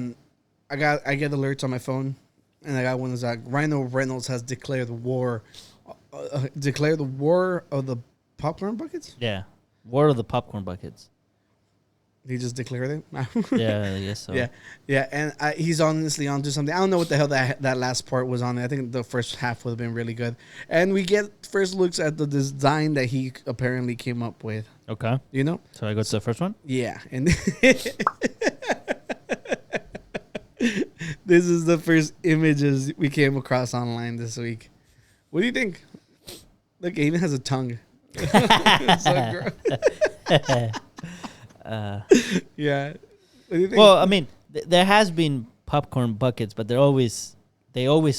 get alerts on my phone, and I got one that's like Rhino Reynolds has declared war. Declare the war of the popcorn buckets? Yeah. War of the popcorn buckets. He just declared it? Yeah, I guess so. Yeah, and he's honestly onto something. I don't know what the hell that last part was on. I think the first half would have been really good. And we get first looks at the design that he apparently came up with. Okay. You know? So I go to the first one? Yeah. And this is the first images we came across online this week. What do you think? Look, it even has a tongue. So yeah. What do you think? Well, I mean, there has been popcorn buckets, but they always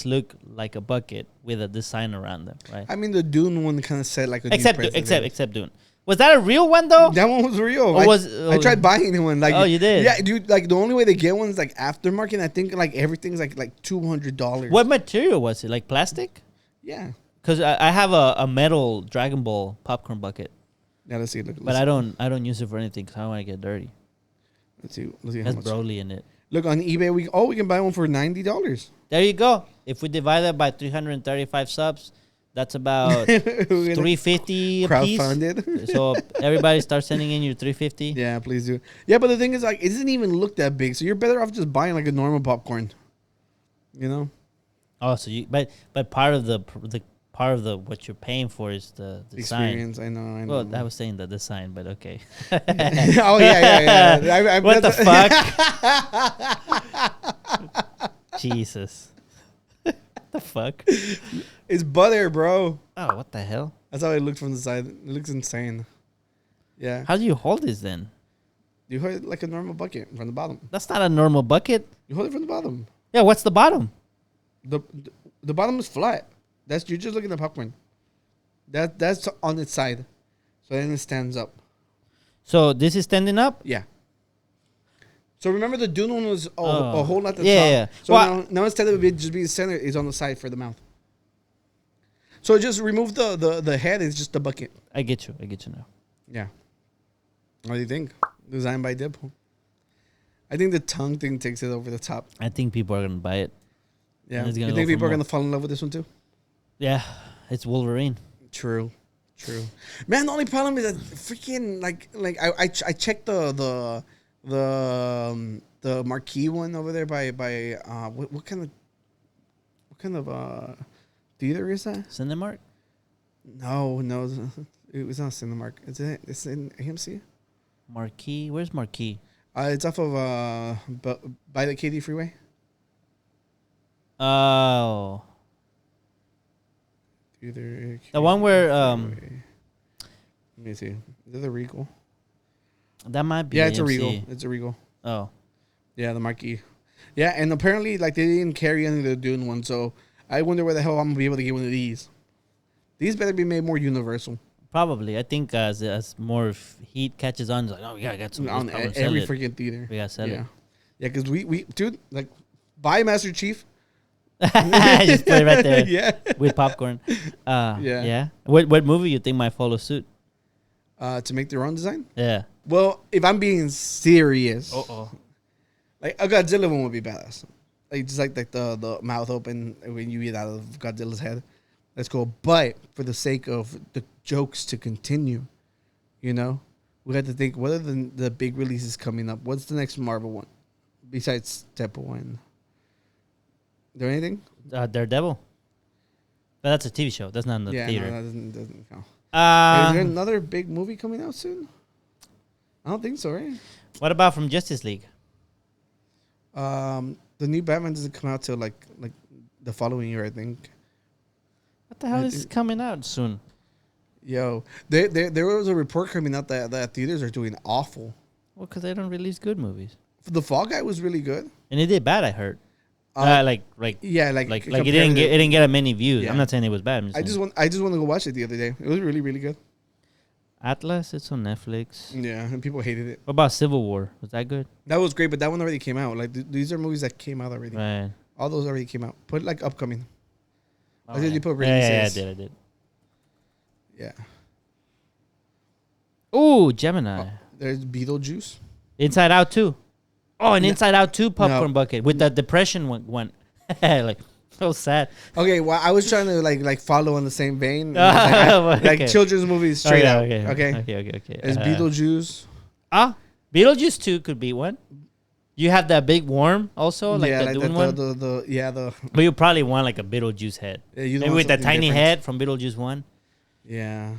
look like a bucket with a design around them, right? I mean, the Dune one kind of said like a except Dune. Was that a real one though? That one was real. I tried buying one. Like, oh, you did? Yeah, dude. Like the only way they get one is like aftermarket. I think like everything's like $200. What material was it? Like plastic? Yeah. Because I have a metal Dragon Ball popcorn bucket. Yeah, let's see. But I don't use it for anything because I don't want to get dirty. Let's see. How Has much. Broly in it. Look on eBay. We can buy one for $90. There you go. If we divide that by 335 subs, that's about $350 a piece. Crowdfunded. So everybody start sending in your $350. Yeah, please do. Yeah, but the thing is, like, it doesn't even look that big, so you're better off just buying like a normal popcorn. You know. Oh, so but part of the what you're paying for is the experience. Sign. I know. Well, I was saying the design, but okay. Oh yeah. What the fuck? Jesus. The fuck? It's butter, bro. Oh, what the hell? That's how it looks from the side. It looks insane. Yeah. How do you hold this then? You hold it like a normal bucket from the bottom. That's not a normal bucket. You hold it from the bottom. Yeah, what's the bottom? The bottom is flat. You're just looking at popcorn. That's on its side. So then it stands up. So this is standing up? Yeah. So remember the Dune one was a hole at the top. Yeah. So now instead of it just being center, it's on the side for the mouth. So just remove the head. It's just a bucket. I get you now. Yeah. What do you think? Designed by Deadpool. I think the tongue thing takes it over the top. I think people are gonna buy it. Yeah. You think people are gonna fall in love with this one too? Yeah, it's Wolverine. True. Man, the only problem is that freaking like I checked the marquee one over there by what kind of theater is that? Cinemark? No, it was not Cinemark. It's in AMC. Marquee? Where's Marquee? It's off of by the KD Freeway. Oh. Theater. The one where Let me see. Is it the Regal? That might be. Yeah, it's AMC. a Regal. It's a Regal. Oh. Yeah, the marquee. Yeah, and apparently, like, they didn't carry any of the Dune one, so I wonder where the hell I'm gonna be able to get one of these. These better be made more universal. Probably. I think as more heat catches on, it's like, oh, we gotta get some on every freaking theater. We gotta sell it. Yeah, because we dude, like, buy Master Chief. Just put it right there. Yeah. With popcorn. Yeah. What movie you think might follow suit? To make their own design? Yeah. Well, if I'm being serious, Uh-oh. like a Godzilla one would be badass. Like just like the mouth open when you eat out of Godzilla's head. That's cool. But for the sake of the jokes to continue, you know, we have to think, what are the big releases coming up? What's the next Marvel one besides Deadpool and... Is there anything? Daredevil. But that's a TV show. That's not in the theater. No, that doesn't count. Is there another big movie coming out soon? I don't think so, right? What about from Justice League? The new Batman doesn't come out till like the following year, I think. What the hell is coming out soon? Yo, there was a report coming out that theaters are doing awful. Well, because they don't release good movies. The Fall Guy was really good, and it did bad. I heard. Like it didn't get many views. Yeah. I'm not saying it was bad. I just want to go watch it the other day. It was really, really good. Atlas, it's on Netflix. Yeah, and people hated it. What about Civil War? Was that good? That was great, but that one already came out. Like these are movies that came out already. Right. All those already came out. Put like upcoming. Oh, I did. You put releases. Yeah, I did. Yeah. Ooh, Gemini. There's Beetlejuice. Inside Out 2. Oh, an Inside Out 2 popcorn bucket with the depression one. Like, so sad. Okay, well, I was trying to like follow in the same vein. Like children's movies straight out. Okay. There's Beetlejuice. Beetlejuice 2 could be one. You have that big worm also, like the Dune one. But you probably want like a Beetlejuice head. Yeah, maybe with that tiny head from Beetlejuice 1. Yeah.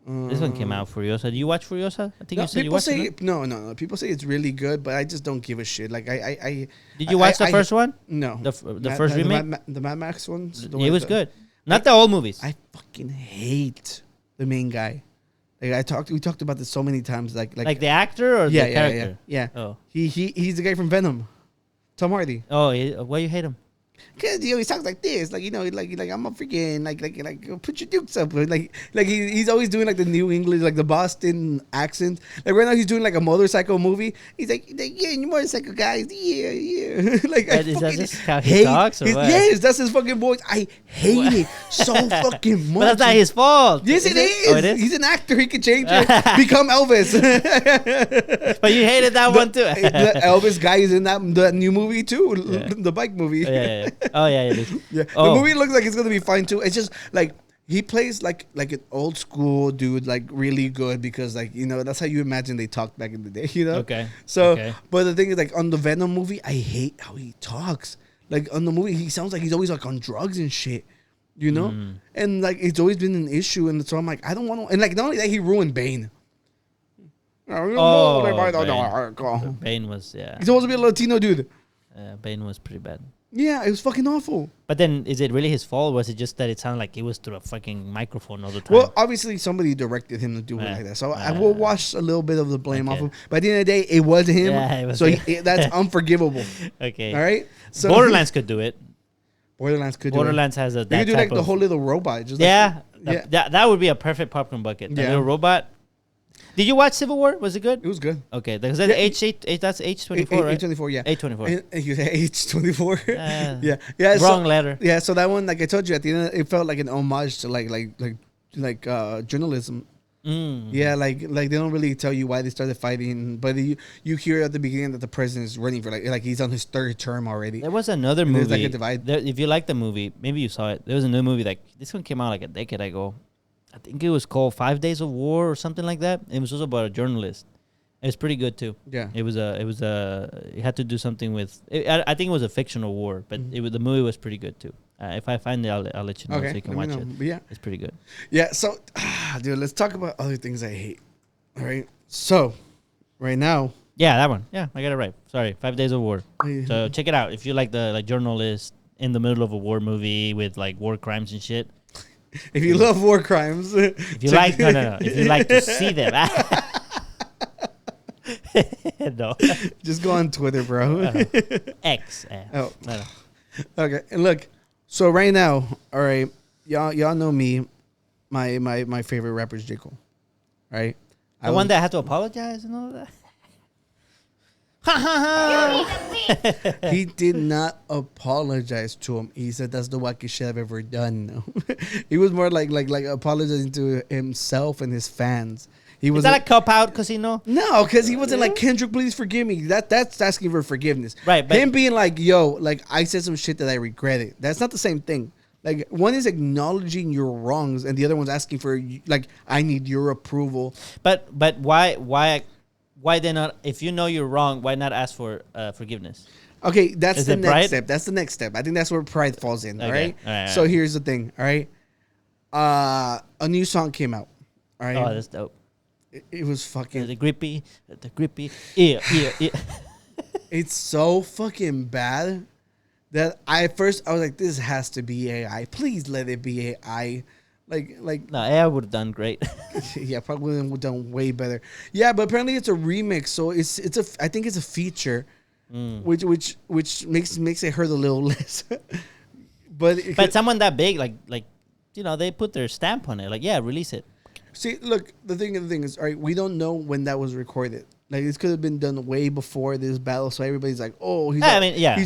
This one came out, Furiosa. Did you watch Furiosa? I think you said you watched it. No. People say it's really good, but I just don't give a shit. Like Did you watch the first one? No. The first remake? The Mad Max ones? It was good. Not the old movies. I fucking hate the main guy. Like we talked about this so many times. Like the actor or the character? Yeah. Oh. He's the guy from Venom. Tom Hardy. Oh, why you hate him? Cause he always talks like this, like like I'm a freaking like put your dukes up, like he's always doing like the New English, like the Boston accent. Like right now he's doing like a motorcycle movie. He's like yeah, you motorcycle guys, yeah. Like is that just how he talks? Or what? Yes, that's his fucking voice. I hate it so fucking much. But that's not his fault. Yes, it is. Oh, it is. He's an actor. He can change it. Become Elvis. But you hated that one too. The Elvis guy is in that new movie too, the bike movie. Yeah. Oh yeah, it is. Yeah, the movie looks like it's gonna be fine too. It's just like he plays like an old school dude, like really good because like that's how you imagine they talked back in the day. Okay. So, but the thing is, like on the Venom movie, I hate how he talks. Like on the movie, he sounds like he's always like on drugs and shit. And like it's always been an issue, and so I'm like, I don't want to. And like not only that, he ruined Bane. Bane was He's supposed to be a Latino dude. Bane was pretty bad. Yeah, it was fucking awful. But then, is it really his fault, or was it just that it sounded like it was through a fucking microphone all the time? Well, obviously, somebody directed him to do it like that. So I will wash a little bit of the blame off him. But at the end of the day, it was him. Yeah, it was that's unforgivable. Okay. All right? So Borderlands could do it. Borderlands has a... They could do like the whole little robot. Just that would be a perfect popcorn bucket. The little robot... Did you watch Civil War? Was it good? It was good. Okay, because that's H8. That's H24, right? H24, yeah. H24. You say H24? Yeah. Wrong letter. Yeah. So that one, like I told you at the end, it felt like an homage to like journalism. Yeah, like they don't really tell you why they started fighting, but you hear at the beginning that the president is running for like he's on his third term already. There was another movie. Like a divide. If you like the movie, maybe you saw it. There was a new movie like this one came out like a decade ago. I think it was called 5 Days of War or something like that. It was also about a journalist. It was pretty good too. Yeah. It had to do something with. I think it was a fictional war, but the movie was pretty good too. If I find it, I'll let you know so you can watch it. But yeah, it's pretty good. Yeah. So, dude, let's talk about other things I hate. All right. So, right now. Yeah, that one. Yeah, I got it right. Sorry, 5 Days of War. So check it out if you like the journalist in the middle of a war movie with like war crimes and shit. If you love war crimes, if you like if you like to see them, no, just go on Twitter, bro. X. Oh, no. Okay. And look, so right now, all right, y'all know me. My favorite rapper is J. Cole, right? The one that had to apologize and all that. He did not apologize to him. He said that's the wackest shit I've ever done. No. He was more like apologizing to himself and his fans. Is that a cop out casino? No, because he wasn't like, Kendrick, please forgive me. That's asking for forgiveness. Right. But him being like, yo, like I said some shit that I regretted. That's not the same thing. Like one is acknowledging your wrongs, and the other one's asking for like I need your approval. But why then not? If you know you're wrong, why not ask for forgiveness? Okay, that's the next step. That's the next step. I think that's where pride falls in. Okay. All right. So here's the thing. All right. A new song came out. All right. Oh, that's dope. It was fucking the Grippy. Yeah. It's so fucking bad that I was like, this has to be AI. Please let it be AI. No, I would have done great. Yeah, probably would have done way better. Yeah, but apparently it's a remix, so I think it's a feature, which makes it hurt a little less. But someone that big, like they put their stamp on it. Like, yeah, release it. See, look, the thing is, all right, we don't know when that was recorded. Like, this could have been done way before this battle, so everybody's like, "Oh, he's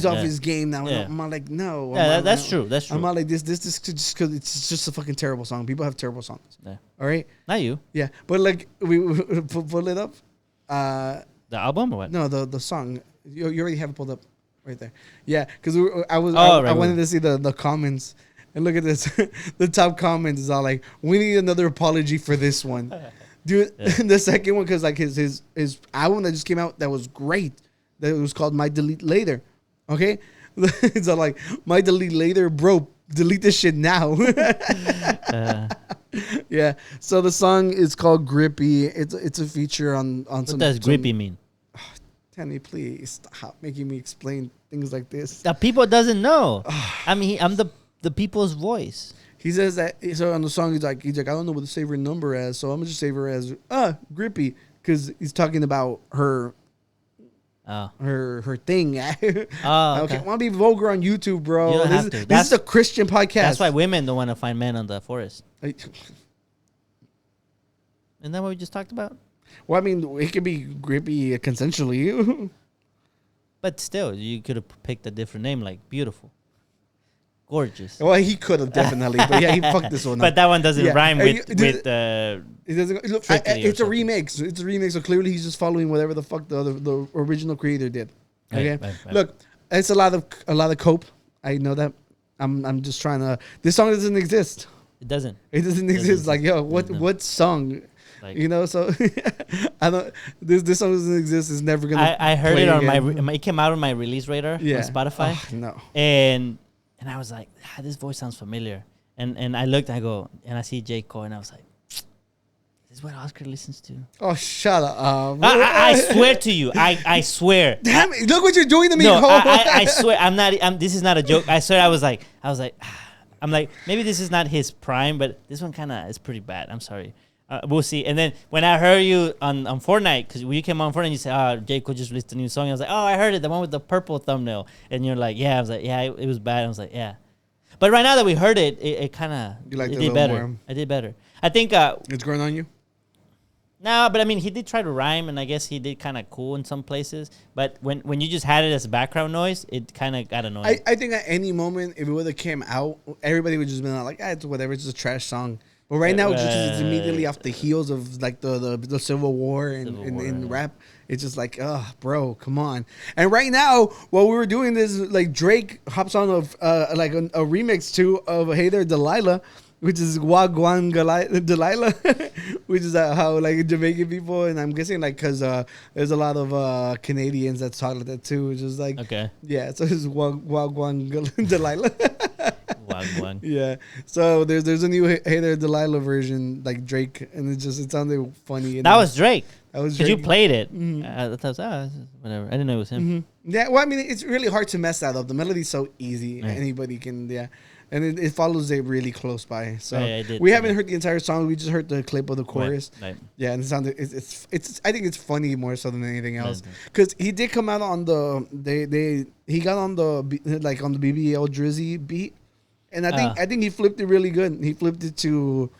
off his game now." Yeah. I'm not like, no. Yeah, that's true. That's true. I'm not like this just because it's just a fucking terrible song. People have terrible songs. Yeah. All right. Not you. Yeah, but like we pull it up. The album or what? No, the song. You already have it pulled up, right there. Yeah, because I wanted to see the comments. And look at this. The top comment is all like, "We need another apology for this one." Dude, the second one, because like his album that just came out that was great, that was called My Delete Later. Okay? It's all like, My Delete Later, bro, delete this shit now. Yeah. So the song is called Grippy. It's a feature on what some. What does Grippy mean? Tenny, please stop making me explain things like this. The people doesn't know. I mean, I'm the people's voice. He says that, so on the song, he's like, I don't know what to save her number as, so I'm going to just save her as, Grippy, because he's talking about her thing. Okay. I want to be vulgar on YouTube, bro. You don't have to. This is a Christian podcast. That's why women don't want to find men on the forest. Isn't that what we just talked about? Well, I mean, it could be Grippy consensually. But still, you could have picked a different name, like Beautiful. Gorgeous. Well, he could have definitely, but yeah, he fucked this one up. But that one doesn't rhyme with it doesn't look. It's a remix. It's a remix, so clearly he's just following whatever the fuck the original creator did. Okay, right. Look, it's a lot of cope. I know that. I'm just trying to. This song doesn't exist. It doesn't. It doesn't exist. Like, yo, what song? Like, so I don't. This song doesn't exist. It's never gonna. I heard it on it came out on my release radar on Spotify. Oh, no. And I was like, this voice sounds familiar. And I looked, I go, and I see J. Cole, and I was like, this is what Oscar listens to. Oh, shut up. I swear to you. I swear. Damn it. Look what you're doing to me. No, I swear. This is not a joke. I swear I was like, maybe this is not his prime, but this one kind of is pretty bad. I'm sorry. We'll see. And then when I heard you on Fortnite, because when you came on Fortnite, you said, J. Cole just released a new song. I was like, I heard it, the one with the purple thumbnail. And you're like, yeah. I was like, yeah, it was bad. I was like, yeah. But right now that we heard it, it kind of did better. More. I did better. I think it's growing on you. No, but I mean, he did try to rhyme, and I guess he did kind of cool in some places. But when you just had it as background noise, it kind of got annoying. I think at any moment, if it would have came out, everybody would just been like, it's whatever, it's just a trash song. But right now, it's immediately off the heels of like the Civil War in rap. It's just like, bro, come on. And right now, while we were doing this, like Drake hops on like a remix of Hey There Delilah, which is Wagwan Delilah, which is how like Jamaican people, and I'm guessing like because there's a lot of Canadians that talk like that too, which is like, okay, yeah, so it's Wagwan Delilah. Wagwan. Yeah, so there's a new Hey There Delilah version, like Drake, and it sounded funny. That was Drake. That was Drake. Because you played it. Mm-hmm. I thought, whatever. I didn't know it was him. Mm-hmm. Yeah, well, I mean, it's really hard to mess that up. The melody's so easy. Right. Anybody can, and it follows it really close by. So we haven't heard the entire song. We just heard the clip of the chorus. Right. Yeah, and it sounded it's. I think it's funny more so than anything else, because he did come out on he got on the BBL Drizzy beat, and I think he flipped it really good. He flipped it to,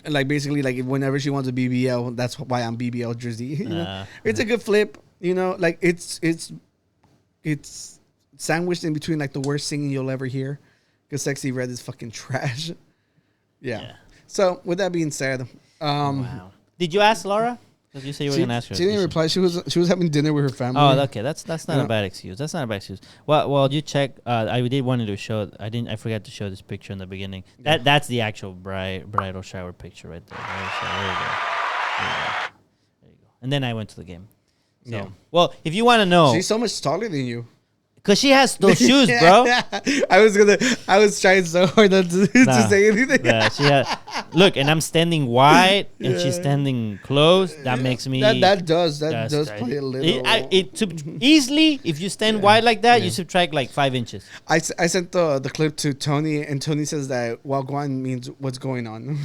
like basically like whenever she wants a BBL, that's why I'm BBL Drizzy. You know? It's a good flip. Like it's sandwiched in between like the worst singing you'll ever hear, because Sexy Red is fucking trash. Yeah. So with that being said, wow. Did you ask Laura? Did you say you were gonna ask her? She didn't reply. She was having dinner with her family. Oh, okay. That's not a bad excuse. That's not a bad excuse. Well, you check. I did wanted to show. I forgot to show this picture in the beginning. That's the actual bridal shower picture right there. So there you go. And then I went to the game. So, well, if you want to know, she's so much taller than you. Because she has those shoes, bro. I was trying so hard not to say anything. Yeah, she had. Look, and I'm standing wide, and she's standing close. That makes me. That does play a little. Easily, if you stand wide like that, you subtract like 5 inches. I sent the clip to Tony, and Tony says that Wagwan means what's going on.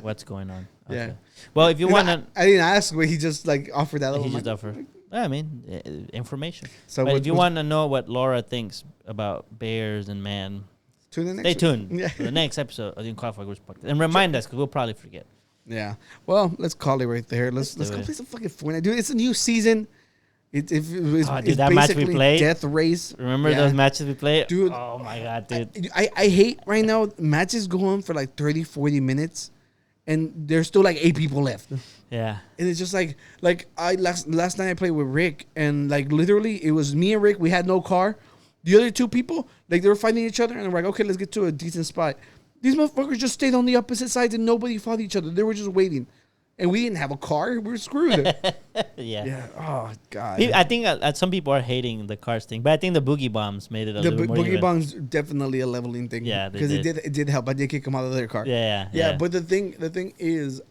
What's going on? Okay. Yeah. Well, if you want to. I didn't ask, but he just like offered that. He just offered. I mean, information. So but if you want to know what Laura thinks about bears and man, stay tuned for the next episode of the Unqualified Groups podcast. And remind us, because we'll probably forget. Yeah. Well, let's call it right there. Let's go play some fucking Fortnite. Dude, it's a new season. It's that match we played? Death race. Remember those matches we played? Dude. Oh, my God, dude. I hate right now matches go on for like 30, 40 minutes. And there's still like 8 people left. Yeah. And it's just like last night I played with Rick, and like literally it was me and Rick. We had no car. The other 2 people, like they were fighting each other, and I'm like, okay, let's get to a decent spot. These motherfuckers just stayed on the opposite sides, and nobody fought each other. They were just waiting, and we didn't have a car. We were screwed. Yeah. Oh God. I think some people are hating the cars thing, but I think the boogie bombs made it a little more boogie even. bombs definitely a leveling thing. Yeah, because it did help. I did kick them out of their car. Yeah. But the thing is,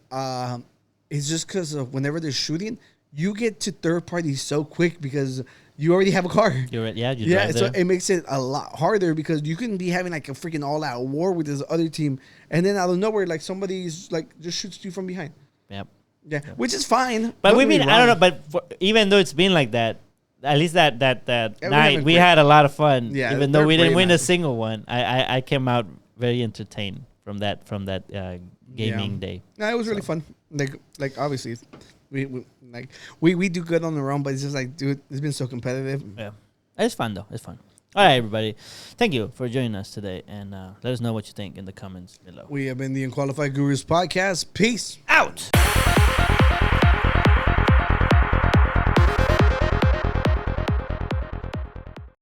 it's just because of whenever they're shooting, you get to third party so quick because you already have a car. You're right. Yeah, you drive so there. it makes it a lot harder because you can be having like a freaking all-out war with this other team, and then out of nowhere, like somebody's like just shoots you from behind. Yep. Yeah, which is fine. But I don't know. But even though it's been like that, at least that night we had a lot of fun. Yeah, even though we didn't win a single one, I came out very entertained from that gaming day. No, it was really fun. Like obviously, we do good on our own, but it's just like, dude, it's been so competitive. Yeah, it's fun though. It's fun. All right, everybody. Thank you for joining us today, and let us know what you think in the comments below. We have been the Unqualified Gurus podcast. Peace out.